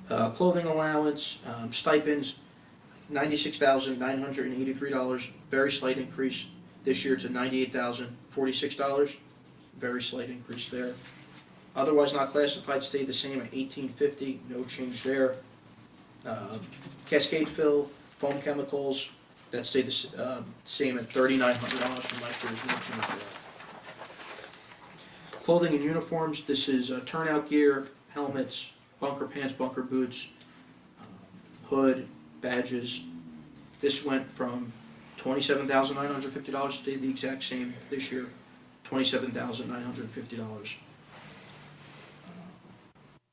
clothing allowance, stipends, $96,983, very slight increase this year to $98,046, very slight increase there. Otherwise not classified stayed the same at $1,850, no change there. Cascade fill, foam chemicals, that stayed the same at $3,900 from last year's, no change there. Clothing and uniforms, this is turnout gear, helmets, bunker pants, bunker boots, hood, badges. This went from $27,950, stayed the exact same this year, $27,950.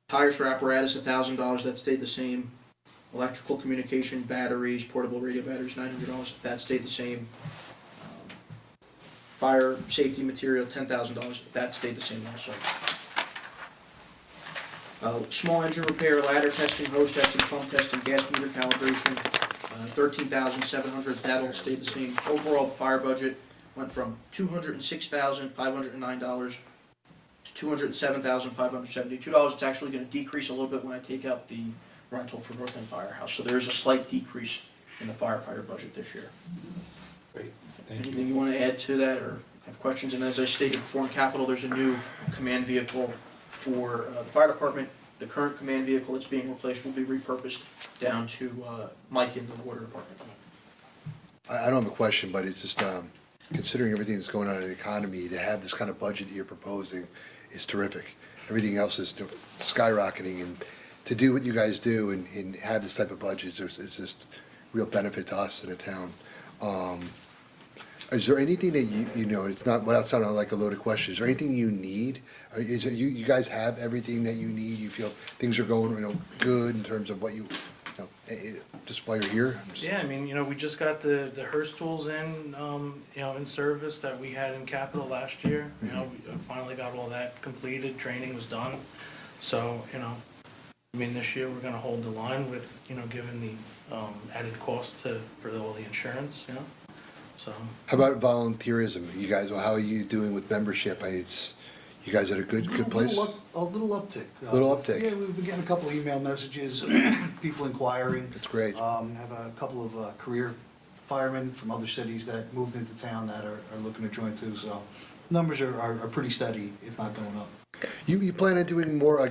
Tires for apparatus, $1,000, that stayed the same. Electrical communication, batteries, portable radio batteries, $900, that stayed the same. Fire safety material, $10,000, that stayed the same also. Small engine repair, ladder testing, hose testing, pump testing, gas meter calibration, $13,700, that all stayed the same. Overall, the fire budget went from $206,509 to $207,572. It's actually going to decrease a little bit when I take out the rental for North End Firehouse. So there is a slight decrease in the firefighter budget this year. Great, thank Anything you. you want to add to that or have questions? And as I stated before in capital, there's a new command vehicle for the fire department. The current command vehicle that's being replaced will be repurposed down to Mike in the water department. I don't have a question, but it's just, considering everything that's going on in the economy, to have this kind of budget you're proposing is terrific. Everything else is skyrocketing, and to do what you guys do and have this type of budget, it's just real benefit to us in the town. Is there anything that you know, it's not, without sounding like a loaded question, is there anything you need? Is it, you guys have everything that you need? You feel things are going, good in terms of what just while you're here? Yeah, I mean, we just got the Hearst tools in, in service that we had in capital last year. We finally got all that completed, training was done. So, this year we're gonna hold the line with, given the, added cost for all the insurance, so. How about volunteerism? You guys, how are you doing with membership? You guys at a good place? A little uptick. Little uptick. Yeah, we've been getting a couple of email messages, people inquiring. That's great. Have a couple of career firemen from other cities that moved into town that are looking to join too, so numbers are pretty steady, if not going up. You plan on doing more,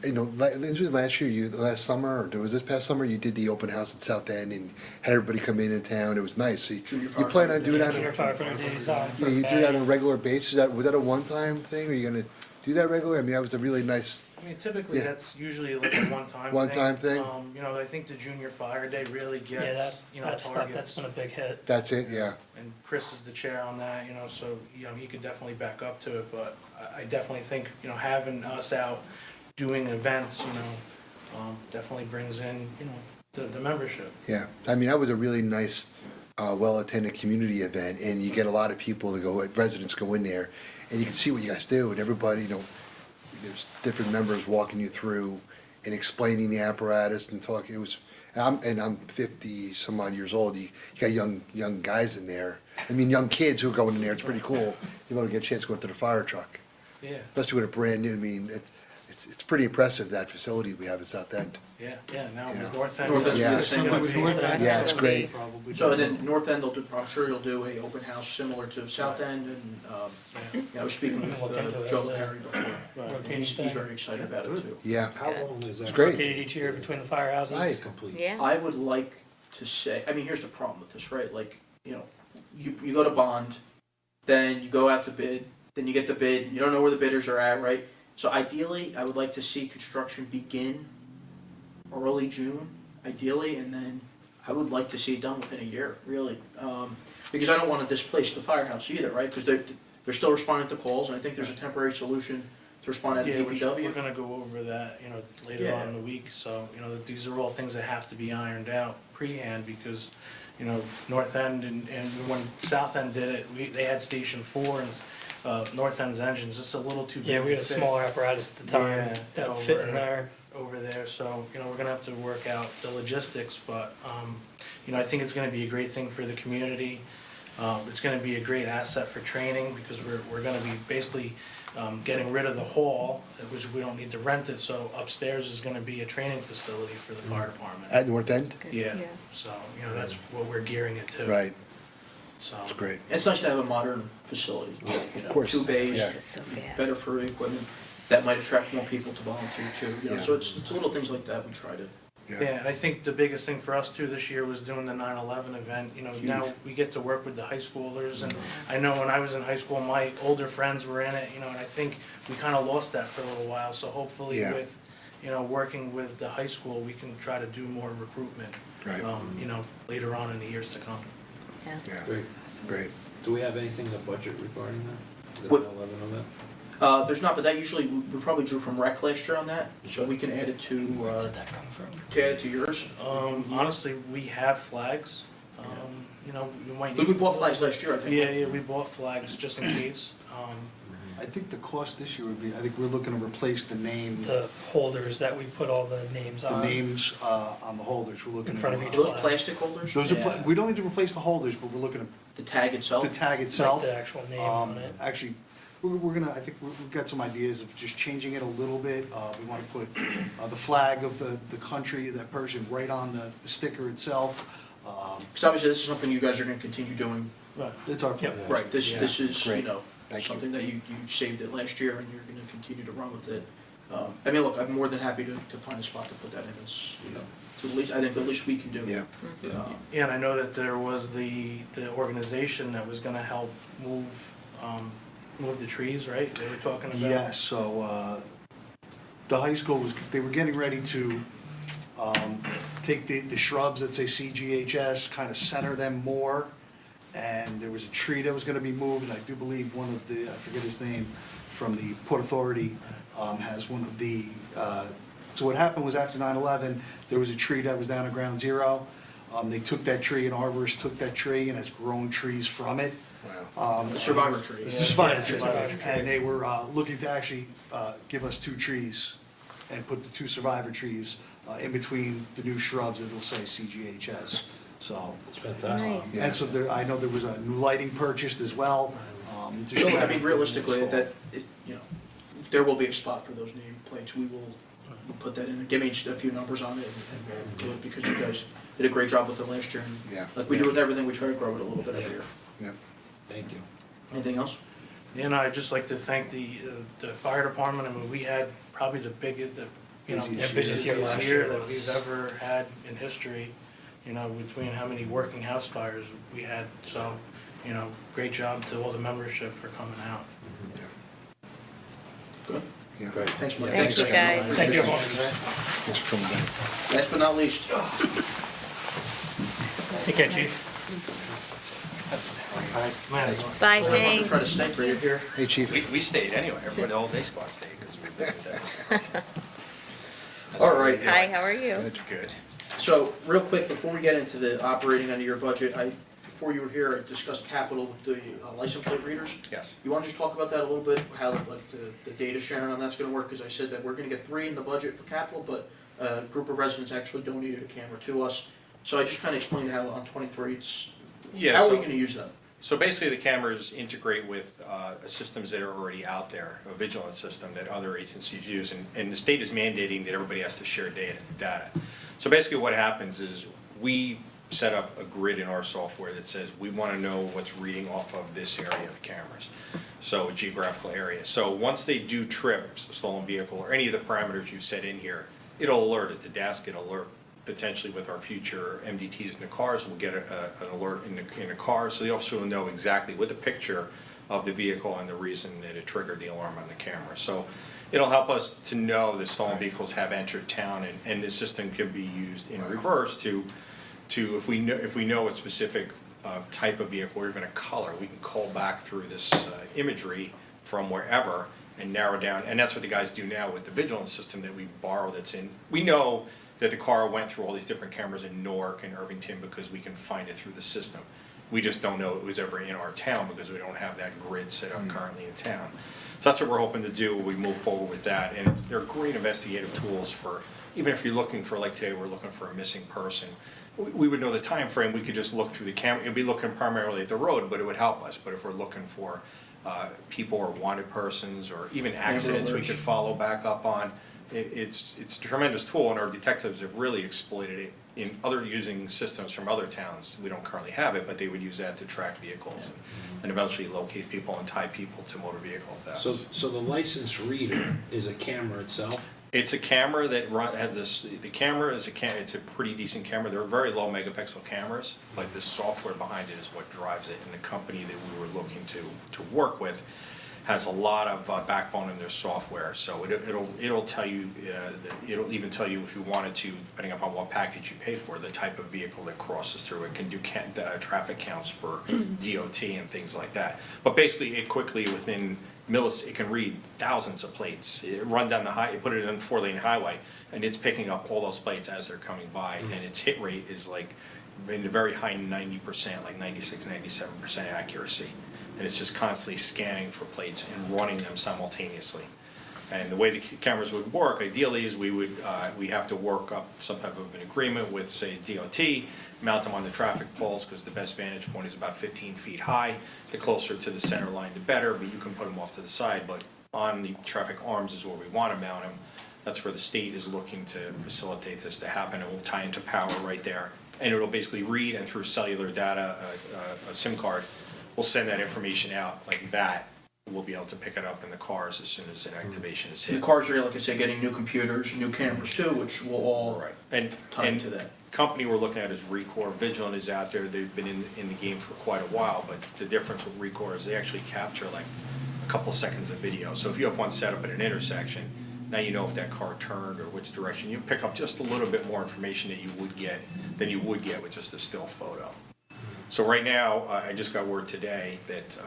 this was last year, last summer, or was this past summer, you did the open house at South End and had everybody come in town, it was nice. So you plan on doing that? Junior firefighter days on. Yeah, you do that on a regular basis? Was that a one-time thing? Are you gonna do that regularly? I mean, that was a really nice, Typically, Yeah. that's usually like a one-time thing. One-time thing? I think the junior fire day really Yeah, gets, that's targets. been a big hit. that's it, yeah. And Chris is the chair on that, so, he could definitely back up to it, but I definitely think, having us out doing events, definitely brings in, the membership. Yeah, I mean, that was a really nice, well-attended community event, and you get a lot of people to go, residents go in there, and you can see what you guys do, and everybody, there's different members walking you through and explaining the apparatus and talking, I'm 50-some odd years old, you got young guys in there, young kids who are going in there, it's pretty cool, you want to get a chance to go into the fire truck, Yeah, especially with a brand new, it's pretty impressive, that facility we have in South End. yeah, now Yeah. with North End. North End's Yeah. the same way. Yeah, it's great. Probably. So, and then North End, I'm sure you'll do a open house similar to South End, and, I was speaking with Look into Joe those, Perry before. Right. And he's very excited about it too. Yeah, How long is that? It's great. Rotated each year between the firehouses. Right. Complete. Yeah. I would like to say, here's the problem with this, right? Like, you go to bond, then you go out to bid, then you get the bid, you don't know where the bidders are at, right? So ideally, I would like to see construction begin early June, ideally, and then I would like to see it done within a year, really. Because I don't want to displace the firehouse either, right? Because they're still responding to calls, and I think there's a temporary solution to respond at Yeah, we're DPW. gonna go over that, later Yeah. on in the week, so, that these are all things that have to be ironed out pre-hand, because, North End and when South End did it, they had Station 4 and, North End's engines, just a little too big. Yeah, we had a to fit. smaller apparatus at the time Yeah, that fit in over- there. Over there, so, we're gonna have to work out the logistics, but, I think it's gonna be a great thing for the community. It's gonna be a great asset for training, because we're gonna be basically, getting rid of the hall, which we don't need to rent it, so upstairs is gonna be a training facility for the fire department. At North End? Yeah, so, that's what we're gearing it to. Right, So. that's great. It's nice to have a modern facility. Of course, 2 bays, yeah. This is so bad. better for equipment, that might attract more people to volunteer too, Yeah. so it's little things like that we try to. Yeah, and I think the biggest thing for us too this year was doing the 9/11 event, now Huge. we get to work with the high schoolers, and I know when I was in high school, my older friends were in it, and I think we kinda lost that for a little while, so hopefully Yeah. with, working with the high school, we can try to do more recruitment, Right. later on in the years to come. Yeah. Yeah, Great. great. Do we have anything in the budget regarding that? The What- 9/11 event? There's not, but that usually, we probably drew from rec last year on that, so we can add it Where to, did that come from? to add it to yours. Honestly, we have flags, you might We need. bought flags last year, I think. Yeah, we bought flags just in case, I think the cost this year would be, I think we're looking to replace the name, The holders that we put all the names the on. names on the holders, we're looking In front of to. each Those flag. plastic holders, Those are, Yeah. we don't need to replace the holders, but we're looking the tag at itself. the tag Like itself. the actual name on it. Actually, we're gonna, I think we've got some ideas of just changing it a little bit. We wanna put the flag of the country, that Persian, right on the sticker itself. Because obviously this is something you guys are gonna continue doing. right. It's our plan. Right, this is, Great. Thank you. something that you saved it last year and you're gonna continue to run with it. Look, I'm more than happy to find a spot to put that in, it's, to the least, I think the least we can do. Yeah. Yeah, and I know that there was the organization that was gonna help move the trees, right? They were talking about. Yes, so, the high school was, they were getting ready to, take the shrubs that say CGHS, kind of center them more. And there was a tree that was gonna be moved, and I do believe one of the, I forget his name, from the Port Authority, has one of the, so what happened was after 9/11, there was a tree that was down at Ground Zero. They took that tree, an arborist took that tree and has grown trees from it. The survivor tree. It's the survivor tree. Survivor tree. And they were looking to actually give us 2 trees and put the 2 survivor trees in between the new shrubs that'll say CGHS, so. It's fantastic. Nice. And so there, I know there was a new lighting purchased as well. to So, show I mean, realistically, install. that, you know, there will be a spot for those nameplates. We will we'll put that in there. Give me just a few numbers on it and we'll do it because you guys did a great job with it last year. And Yeah. like we do with everything, we try to grow it a little bit every year. Yeah. Thank you. Anything else? And I'd just like to thank the fire department. I mean, we had probably the biggest, Busiest year last year that we've was- ever had in history, you know, between how many working house fires we had. So, you know, great job to all the membership for coming out. Good. Yeah. Great. Thanks, Mike. Thank you, guys. Thank you. Thanks for coming down. Last but not least, Take care, chief. Man, Bye, I'm gonna try to thanks. stay for you here. Hey, chief. We stayed anyway, everybody, the whole day squad stayed, because we've been with them. All right. Hi, how are you? Good. So, real quick, before we get into the operating end of your budget, before you were here, I discussed capital with the license plate readers. Yes. You wanna just talk about that a little bit, how like the data sharing on that's gonna work, cause I said that we're gonna get 3 in the budget for capital, but a group of residents actually donated a camera to us. So I just kinda explained how on 23, Yeah, how are we so- gonna use them? So basically, the cameras integrate with systems that are already out there, a vigilance system that other agencies use, and the state is mandating that everybody has to share data. So basically what happens is, we set up a grid in our software that says, we wanna know what's reading off of this area of cameras. So a geographical area. So once they do trips, a stolen vehicle, or any of the parameters you set in here, it'll alert it, the DAS get alert. Potentially with our future MDTs in the cars, we'll get an alert in the car, so the officer will know exactly with a picture of the vehicle and the reason that it triggered the alarm on the camera. So it'll help us to know that stolen vehicles have entered town, and the system can be used in reverse to if we know a specific type of vehicle or even a color, we can call back through this imagery from wherever and narrow down, and that's what the guys do now with the vigilance system that we borrow that's in. We know that the car went through all these different cameras in Newark and Irvington because we can find it through the system. We just don't know it was ever in our town because we don't have that grid set up currently in town. So that's what we're hoping to do when we move forward with that, and they're great investigative tools for, even if you're looking for, like today, we're looking for a missing person. We would know the time frame. We could just look through the camera, it'd be looking primarily at the road, but it would help us. But if we're looking for people or wanted persons, or even accidents we alerts. could follow back up on, it's a tremendous tool, and our detectives have really exploited it in other using systems from other towns. We don't currently have it, but they would use that to track vehicles and eventually locate people and tie people to motor vehicle thefts. So the license reader is a camera itself? It's a camera that has this, the camera is it's a pretty decent camera. They're very low megapixel cameras, but the software behind it is what drives it. And the company that we were looking to work with has a lot of backbone in their software. So it'll tell you, it'll even tell you if you wanted to, depending upon what package you pay for, the type of vehicle that crosses through. It can do traffic counts for DOT and things like that. But basically, it quickly, within it can read thousands of plates. It run down the highway, put it in the 4-lane highway, and it's picking up all those plates as they're coming by. And its hit rate is like in the very high 90%, like 96, 97% accuracy. And it's just constantly scanning for plates and running them simultaneously. And the way the cameras would work, ideally, is we have to work up some type of an agreement with, say, DOT, mount them on the traffic poles, because the best vantage point is about 15 feet high. The closer to the center line, the better, but you can put them off to the side. But on the traffic arms is where we want to mount them. That's where the state is looking to facilitate this to happen. It will tie into power right there. And it'll basically read, and through cellular data, a SIM card, we'll send that information out like that. We'll be able to pick it up in the cars as soon as an activation is hit. The cars are, like I said, getting new computers, new cameras too, which will all Right. And tie into that. company we're looking at is Recor. Vigilant is out there. They've been in the game for quite a while, but the difference with Recor is they actually capture like a couple seconds of video. So if you have one set up at an intersection, Now you know if that car turned or which direction. You pick up just a little bit more information than you would get with just a still photo. So right now, I just got word today that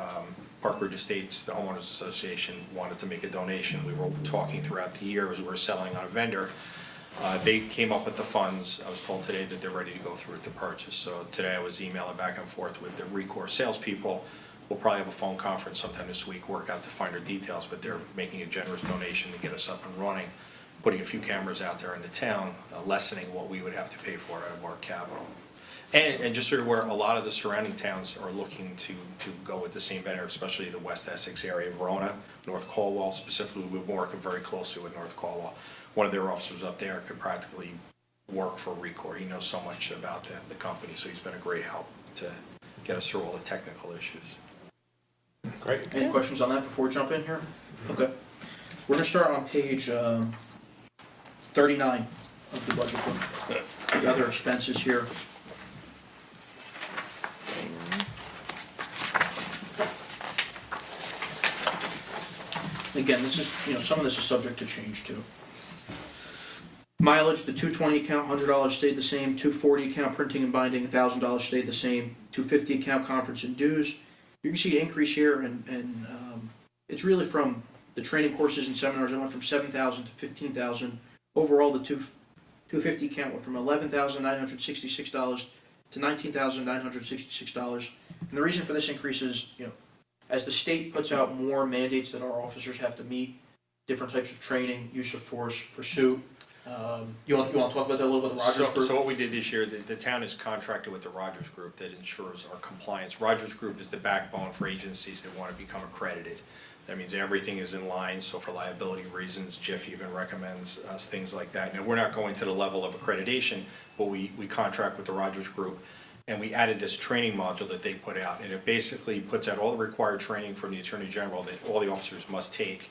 Park Ridge Estates, the homeowners association, wanted to make a donation. We were talking throughout the year as we were selling on a vendor. They came up with the funds. I was told today that they're ready to go through it to purchase. So today I was emailing back and forth with the Recourse salespeople. We'll probably have a phone conference sometime this week, work out the finer details, but they're making a generous donation to get us up and running, putting a few cameras out there in the town, lessening what we would have to pay for out of our capital. And just sort of where a lot of the surrounding towns are looking to go with the same vendor, especially the West Essex area, Verona, North Caldwell, specifically, we've been working very closely with North Caldwell. One of their officers up there could practically work for Recor. He knows so much about the company, so he's been a great help to get us through all the technical issues. Great. Any questions on that before we jump in here? Okay. We're gonna start on page 39 of the budget book. The other expenses here. Again, this is, some of this is subject to change too. Mileage, the 220 account, $100 stayed the same. 240 account, printing and binding, $1,000 stayed the same. 250 account, conference and dues. You can see an increase here, and it's really from the training courses and seminars. It went from 7,000 to 15,000. Overall, the 250 account went from $11,966 to $19,966. And the reason for this increase is, as the state puts out more mandates that our officers have to meet, different types of training, use of force, pursuit. You want to talk about that a little bit, the Rogers Group? So what we did this year, the town is contracted with the Rogers Group that ensures our compliance. Rogers Group is the backbone for agencies that want to become accredited. That means everything is in line, so for liability reasons, JIF even recommends us things like that. Now, we're not going to the level of accreditation, but we contract with the Rogers Group, and we added this training module that they put out, and it basically puts out all the required training from the Attorney General that all the officers must take.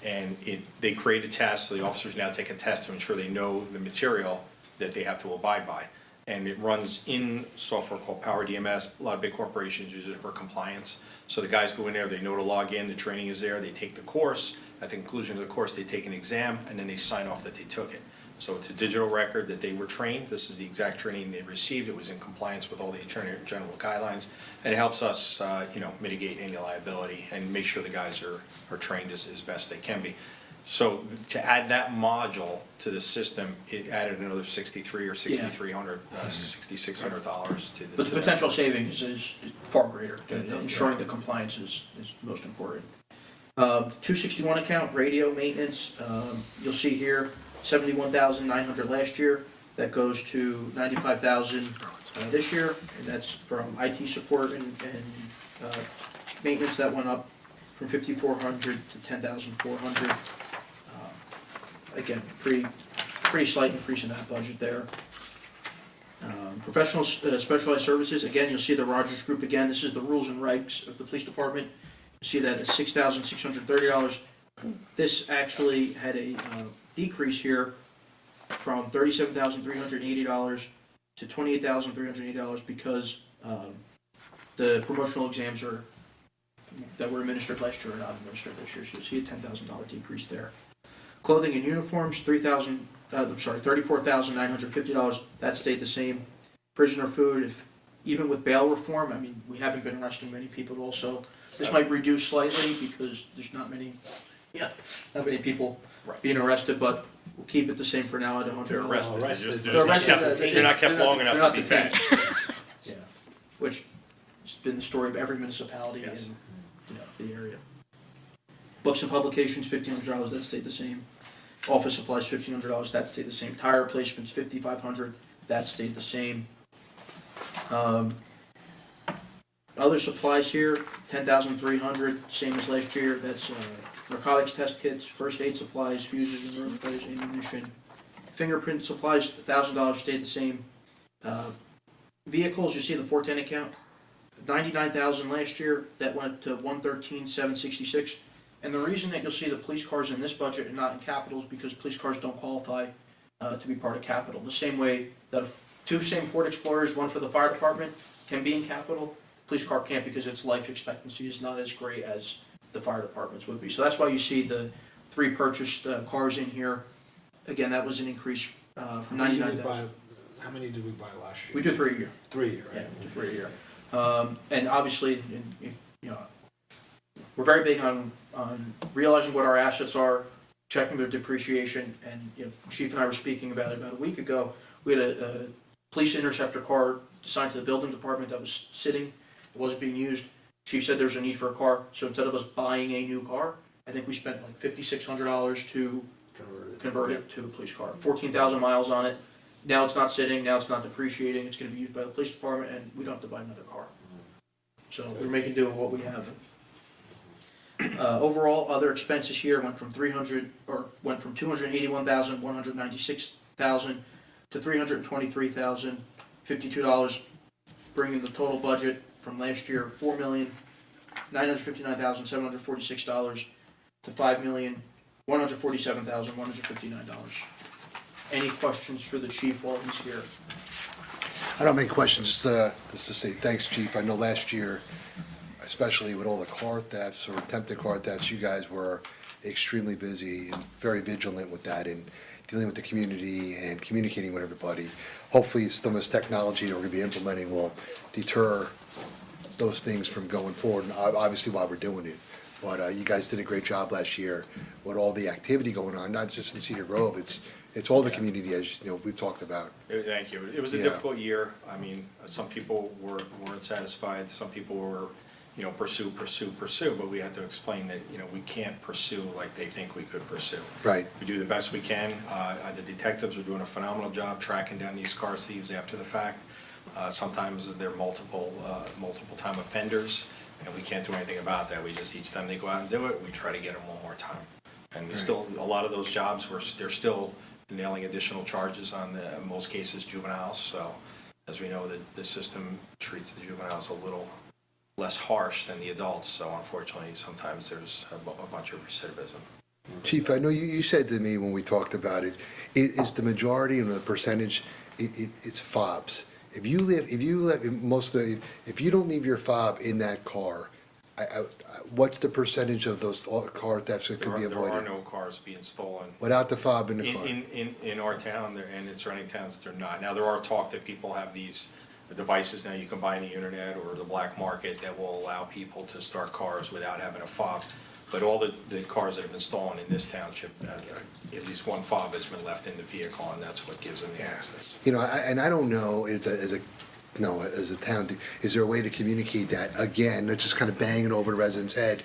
And they create a test, so the officers now take a test to ensure they know the material that they have to abide by. And it runs in software called Power DMS. A lot of big corporations use it for compliance. So the guys go in there, they know to log in, the training is there, they take the course. At the conclusion of the course, they take an exam, and then they sign off that they took it. So it's a digital record that they were trained. This is the exact training they received. It was in compliance with all the Attorney General guidelines. And it helps us, mitigate any liability and make sure the guys are trained as best they can be. So to add that module to the system, it added another $6,300 or $6,600 to the. But the potential savings is far greater. Ensuring the compliance is most important. 261 account, radio maintenance, you'll see here, 71,900 last year. That goes to 95,000 this year, and that's from IT support and maintenance. That went up from 5,400 to 10,400. Again, pretty slight increase in that budget there. Professional specialized services, again, you'll see the Rogers Group again. This is the rules and regs of the police department. You see that it's $6,630. This actually had a decrease here from $37,380 to $28,380 because the promotional exams that were administered last year are not administered this year. So you see a $10,000 decrease there. Clothing and uniforms, $34,950. That stayed the same. Prisoner food, even with bail reform, we haven't been arresting many people at all, so this might reduce slightly because there's not many people being arrested, but we'll keep it the same for now at $100. They're arrested. They're arrested. They're not kept long enough to be fed. Yeah, which has been the story of every municipality Yes. in the area. Books and publications, $1,500, that stayed the same. Office supplies, $1,500, that stayed the same. Tire replacements, $5,500, that stayed the same. Other supplies here, $10,300, same as last year. That's narcotics test kits, first aid supplies, fuses and nerve flares, ammunition. Fingerprint supplies, $1,000, stayed the same. Vehicles, you see the 410 account, $99,000 last year. That went to $113,766. And the reason that you'll see the police cars in this budget and not in capital is because police cars don't qualify to be part of capital. The same way that two same Ford Explorers, one for the fire department, can be in capital, police car can't because its life expectancy is not as great as the fire department's would be. So that's why you see the 3 purchased cars in here. Again, that was an increase from How many did we 99,000. buy- How many did we buy last year? We do 3 a year. 3 a year, Yeah, right? we do 3 a year. And obviously, we're very big on realizing what our assets are, checking their depreciation, and, Chief and I were speaking about it about a week ago. We had a police interceptor car assigned to the building department that was sitting, it wasn't being used. Chief said there's a need for a car, so instead of us buying a new car, I think we spent like $5,600 to convert it to a police car. 14,000 miles on it. Now it's not sitting, now it's not depreciating, it's gonna be used by the police department, and we don't have to buy another car. So we're making do with what we have. Overall, other expenses here went from 281,196,000 to $323,052, bringing the total budget from last year, $4,959,746 to $5,147,159. Any questions for the chief while he's here? I don't have any questions, just to say thanks, Chief. I know last year, especially with all the car thefts or attempted car thefts, you guys were extremely busy and very vigilant with that and dealing with the community and communicating with everybody. Hopefully, some of this technology that we're gonna be implementing will deter those things from going forward, and obviously while we're doing it. But you guys did a great job last year with all the activity going on, not just in Cedar Grove, it's all the community, as we've talked about. Thank you. It was a Yeah. difficult year. I mean, some people weren't satisfied, some people were, pursue, but we had to explain that, we can't pursue like they think we could pursue. Right. We do the best we can. The detectives are doing a phenomenal job tracking down these car thieves after the fact. Sometimes they're multiple time offenders, and we can't do anything about that. We just, each time they go out and do it, we try to get them one more time. And there's still, a lot of those jobs, they're still nailing additional charges on in most cases, juveniles. So, as we know, the system treats the juveniles a little less harsh than the adults. So unfortunately, sometimes there's a bunch of recidivism. Chief, I know you said to me when we talked about it, is the majority and the percentage, it's fobs. If you don't leave your fob in that car, what's the percentage of those car thefts that could be There are avoided? no cars being stolen. Without the fob in the car? In our town, and in surrounding towns, they're not. Now, there are talk that people have these devices now you can buy on the internet or the black market that will allow people to start cars without having a fob. But all the cars that have been stolen in this township, at least one fob has been left in the vehicle, and that's what gives them the access. And I don't know, as a town, is there a way to communicate that? Again, not just kind of banging over the resident's head,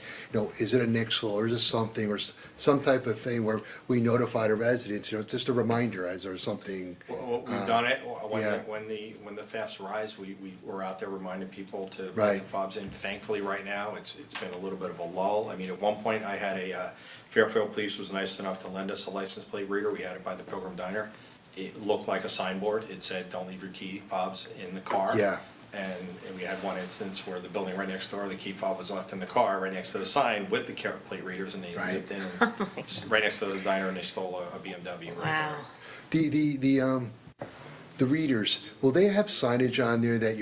is it a nixle or is it something, or some type of thing where we notify the residents, just a reminder or something? Well, we've done it, yeah. when the thefts rise, we're out there reminding people to put Right. the fobs in. Thankfully, right now, it's been a little bit of a lull. I mean, at one point, I had Fairfield Police was nice enough to lend us a license plate reader. We had it by the Pilgrim Diner. It looked like a signboard. It said, "Don't leave your key fobs in the car." Yeah. And we had one instance where the building right next door, the key fob was left in the car, right next to the sign with the plate readers, and they Right. zipped in, right next to the diner, and they stole a BMW right there. Wow. The readers, will they have signage on there that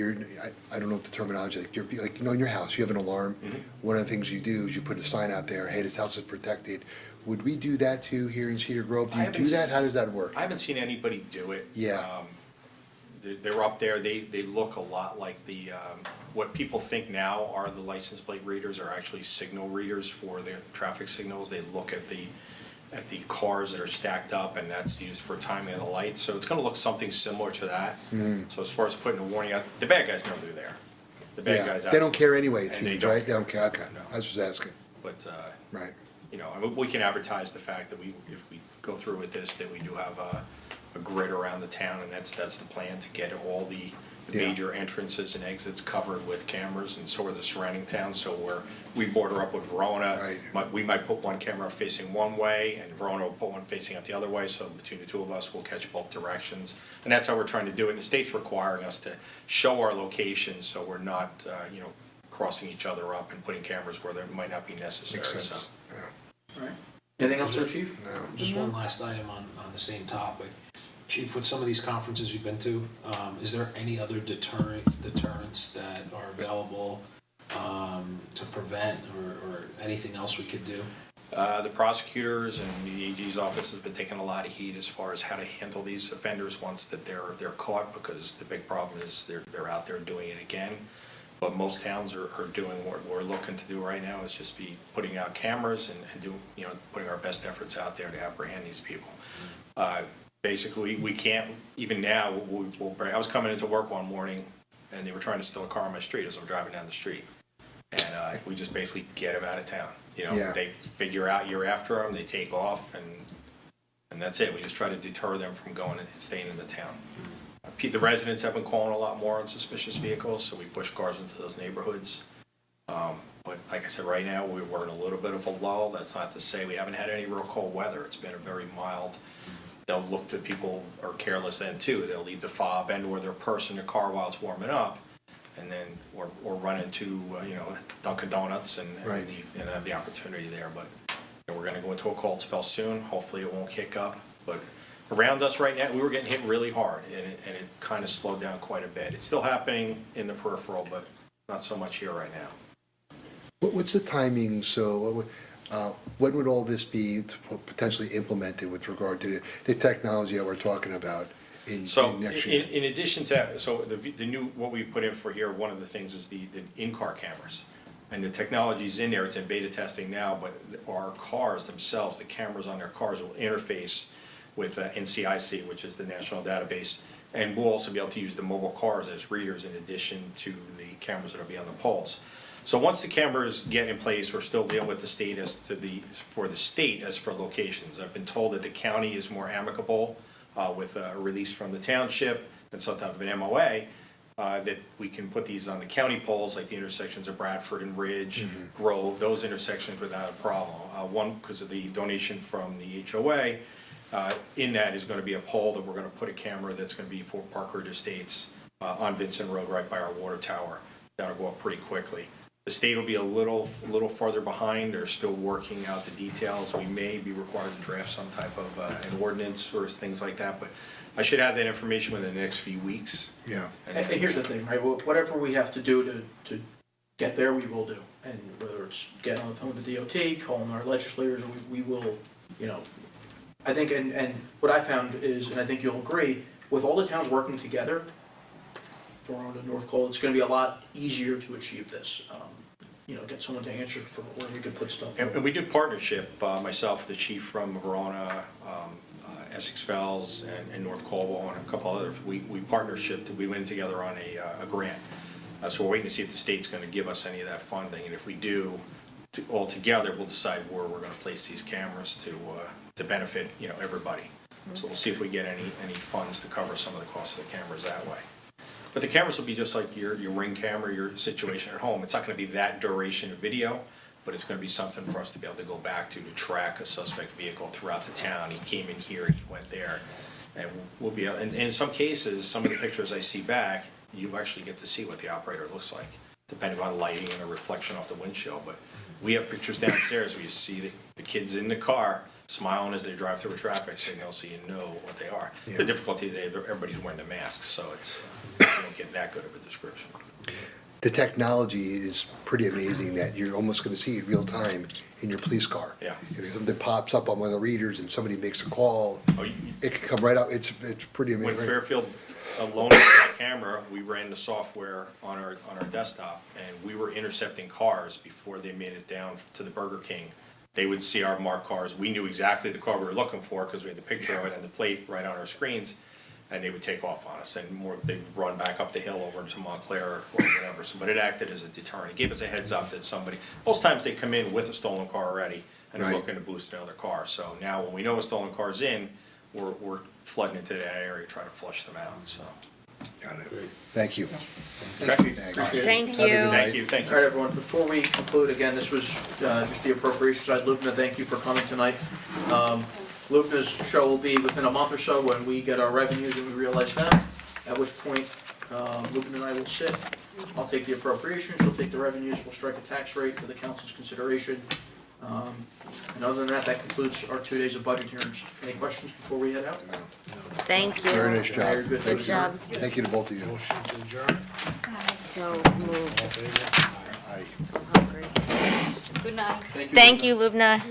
I don't know what the terminology, in your house, you have an alarm. One of the things you do is you put a sign out there, hey, this house is protected. Would we do that too here in Cedar Grove? Do you do that? How does that work? I haven't seen anybody do it. Yeah. They're up there, they look a lot like what people think now are the license plate readers are actually signal readers for their traffic signals. They look at the cars that are stacked up, and that's used for timing of the lights. So it's gonna look something similar to that. So as far as putting a warning out, the bad guys know they're there. The bad Yeah. guys. They don't care anyway, it and they seems, don't right? They don't care, okay. No. I was just asking. But, Right. I mean, we can advertise the fact that if we go through with this, that we do have a grid around the town, and that's the plan, to get all the Yeah. major entrances and exits covered with cameras, and so are the surrounding towns. So we border up with Verona. Right. We might put one camera facing one way, and Verona will put one facing out the other way, so between the two of us, we'll catch both directions. And that's how we're trying to do it, and the state's requiring us to show our locations, so we're not, crossing each other up and putting cameras where there might not be necessary. Makes So. sense. Yeah. All right. Anything else for the chief? No. Just one last item on the same topic. Chief, with some of these conferences you've been to, is there any other deterrents that are available to prevent or anything else we could do? The prosecutors and the AG's office has been taking a lot of heat as far as how to handle these offenders once that they're caught, because the big problem is they're out there doing it again. But most towns are doing what we're looking to do right now, is just be putting out cameras and do, putting our best efforts out there to apprehend these people. Basically, we can't, even now, I was coming into work one morning and they were trying to steal a car on my street as I'm driving down the street. And we just basically get them out of town. Yeah. They figure out you're after them, they take off, and that's it. We just try to deter them from going and staying in the town. The residents have been calling a lot more on suspicious vehicles, so we push cars into those neighborhoods. But like I said, right now, we're in a little bit of a lull. That's not to say we haven't had any real cold weather. It's been a very mild. They'll look to people are careless then too. They'll leave the fob and or their purse in the car while it's warming up, and then or run into Dunkin' Donuts and Right. have the opportunity there. But we're going to go into a cold spell soon. Hopefully it won't kick up. But around us right now, we were getting hit really hard, and it kind of slowed down quite a bit. It's still happening in the peripheral, but not so much here right now. What's the timing, so when would all this be potentially implemented with regard to the technology that we're talking about in next year? In addition to that, so the new, what we put in for here, one of the things is the in-car cameras. And the technology's in there, it's in beta testing now, but our cars themselves, the cameras on their cars will interface with NCIC, which is the national database. And we'll also be able to use the mobile cars as readers in addition to the cameras that'll be on the poles. So once the cameras get in place, we're still dealing with the state for the state as for locations. I've been told that the county is more amicable with a release from the township and some type of an MOA, that we can put these on the county poles, like the intersections of Bradford and Ridge, Grove, those intersections without a problem. One, because of the donation from the HOA, in that is going to be a pole that we're going to put a camera that's going to be for Park Ridge Estates on Vincent Road, right by our water tower. That'll go up pretty quickly. The state will be a little farther behind. They're still working out the details. We may be required to draft some type of an ordinance or things like that, but I should have that information within the next few weeks. Yeah. And here's the thing, right, whatever we have to do to get there, we will do. And whether it's getting on the phone with the DOT, calling our legislators, we will, I think, and what I found is, and I think you'll agree, with all the towns working together, Verona, North Cole, it's gonna be a lot easier to achieve this. Get someone to answer for where we could put stuff. And we did partnership, myself, the chief from Verona, Essex Fells, and North Colwell, and a couple others. We partnershiped, we went together on a grant. So we're waiting to see if the state's gonna give us any of that funding, and if we do, all together, we'll decide where we're gonna place these cameras to benefit, everybody. So we'll see if we get any funds to cover some of the costs of the cameras that way. But the cameras will be just like your Ring camera, your situation at home. It's not gonna be that duration of video, but it's gonna be something for us to be able to go back to track a suspect vehicle throughout the town. He came in here, he went there, and we'll be able, and in some cases, some of the pictures I see back, you actually get to see what the operator looks like, depending on lighting and the reflection off the windshield. But we have pictures downstairs where you see the kids in the car smiling as they drive through a traffic signal, so you know what they are. Yeah. The difficulty is everybody's wearing the masks, so it's, you don't get that good of a description. The technology is pretty amazing that you're almost gonna see it real time in your police car. Yeah. If something pops up on one of the readers and somebody makes a call, Oh, it can come right up, it's pretty When amazing. Fairfield loaned us that camera, we ran the software on our desktop, and we were intercepting cars before they made it down to the Burger King. They would see our marked cars. We knew exactly the car we were looking for because we had the picture of it and the plate right on our screens, and they would take off on us, and they'd run back up the hill over to Montclair or whatever. So, but it acted as a deterrent. It gave us a heads up that most times they come in with a stolen car already and they're Right. looking to boost another car. So now when we know a stolen car's in, we're flooding into that area, try to flush them out, so. Got it. Thank you. Thanks, Chief. Thanks. Appreciate it. Thank Have a good you. night. Thank All right, everyone, before we conclude, again, this was just the appropriation side. Lubna, thank you for coming tonight. Lubna's show will be within a month or so when we get our revenues and we realize them, at which point Lubna and I will sit. I'll take the appropriations, she'll take the revenues, we'll strike a tax rate for the council's consideration. And other than that, that concludes our 2 days of budget hearings. Any questions before we head out? Thank you. Very nice job. Very good. Thank Good you. job. Thank you to both of you. Motion to adjourn? So moved. Aye. Hungry. Good night. Thank you, Lubna.